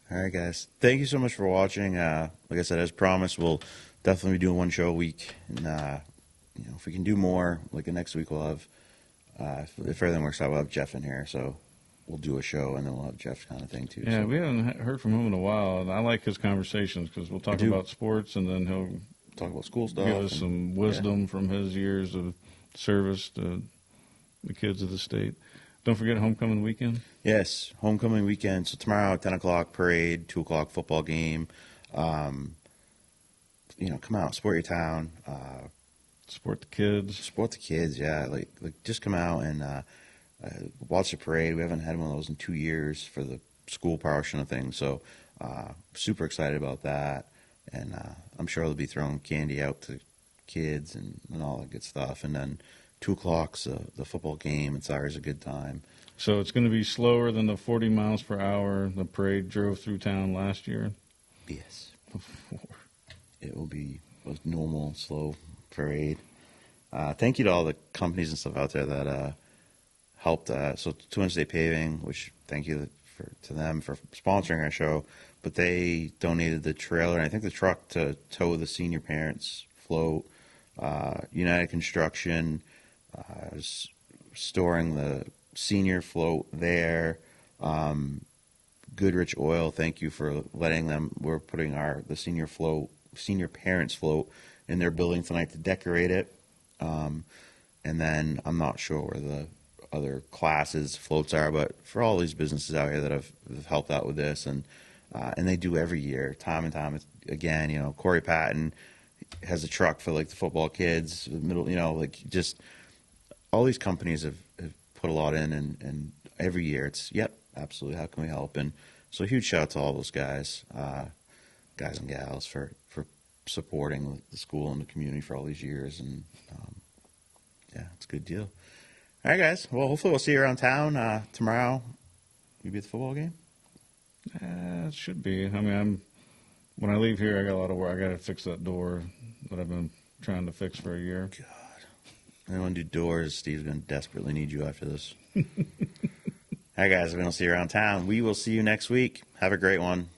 All right, guys. Thank you so much for watching. Like I said, as promised, we'll definitely be doing one show a week. And, you know, if we can do more, like next week we'll have, if everything works out, we'll have Jeff in here. So we'll do a show and then we'll have Jeff's kind of thing too. Yeah, so. we haven't heard from him in a while. And I like his conversations because we'll talk about sports and then he'll Talk about school stuff. give us some wisdom from his years of service to the kids of the state. Don't forget homecoming weekend. Yes, homecoming weekend. So tomorrow, 10 o'clock parade, 2 o'clock football game. You know, come out, support your town. Support the kids. Support the kids, yeah. Like just come out and watch the parade. We haven't had one of those in 2 years for the school portion of things. So super excited about that. And I'm sure they'll be throwing candy out to kids and all that good stuff. And then 2 o'clock's the football game. It's always a good time. So it's going to be slower than the 40 miles per hour the parade drove through town last year? Yes. It will be a normal, slow parade. Thank you to all the companies and stuff out there that helped. So Twin State Paving, which thank you to them for sponsoring our show. But they donated the trailer and I think the truck to tow the senior parents float. United Construction is storing the senior float there. Goodrich Oil, thank you for letting them. We're putting the senior parents float in their building tonight to decorate it. And then I'm not sure where the other classes floats are, but for all these businesses out here that have helped out with this, and they do every year, time and time again. You know, Corey Patton has a truck for like the football kids, middle, you know, like just all these companies have put a lot in, and every year it's, yep, absolutely, how can we help? And so huge shout out to all those guys and gals for supporting the school and the community for all these years. And yeah, it's a good deal. All right, guys. Well, hopefully we'll see you around town tomorrow. You be at the football game? It should be. I mean, when I leave here, I got a lot of work. I got to fix that door that I've been trying to fix for a year. God. I want to do doors. Steve's going to desperately need you after this. All right, guys. We're going to see you around town. We will see you next week. Have a great one.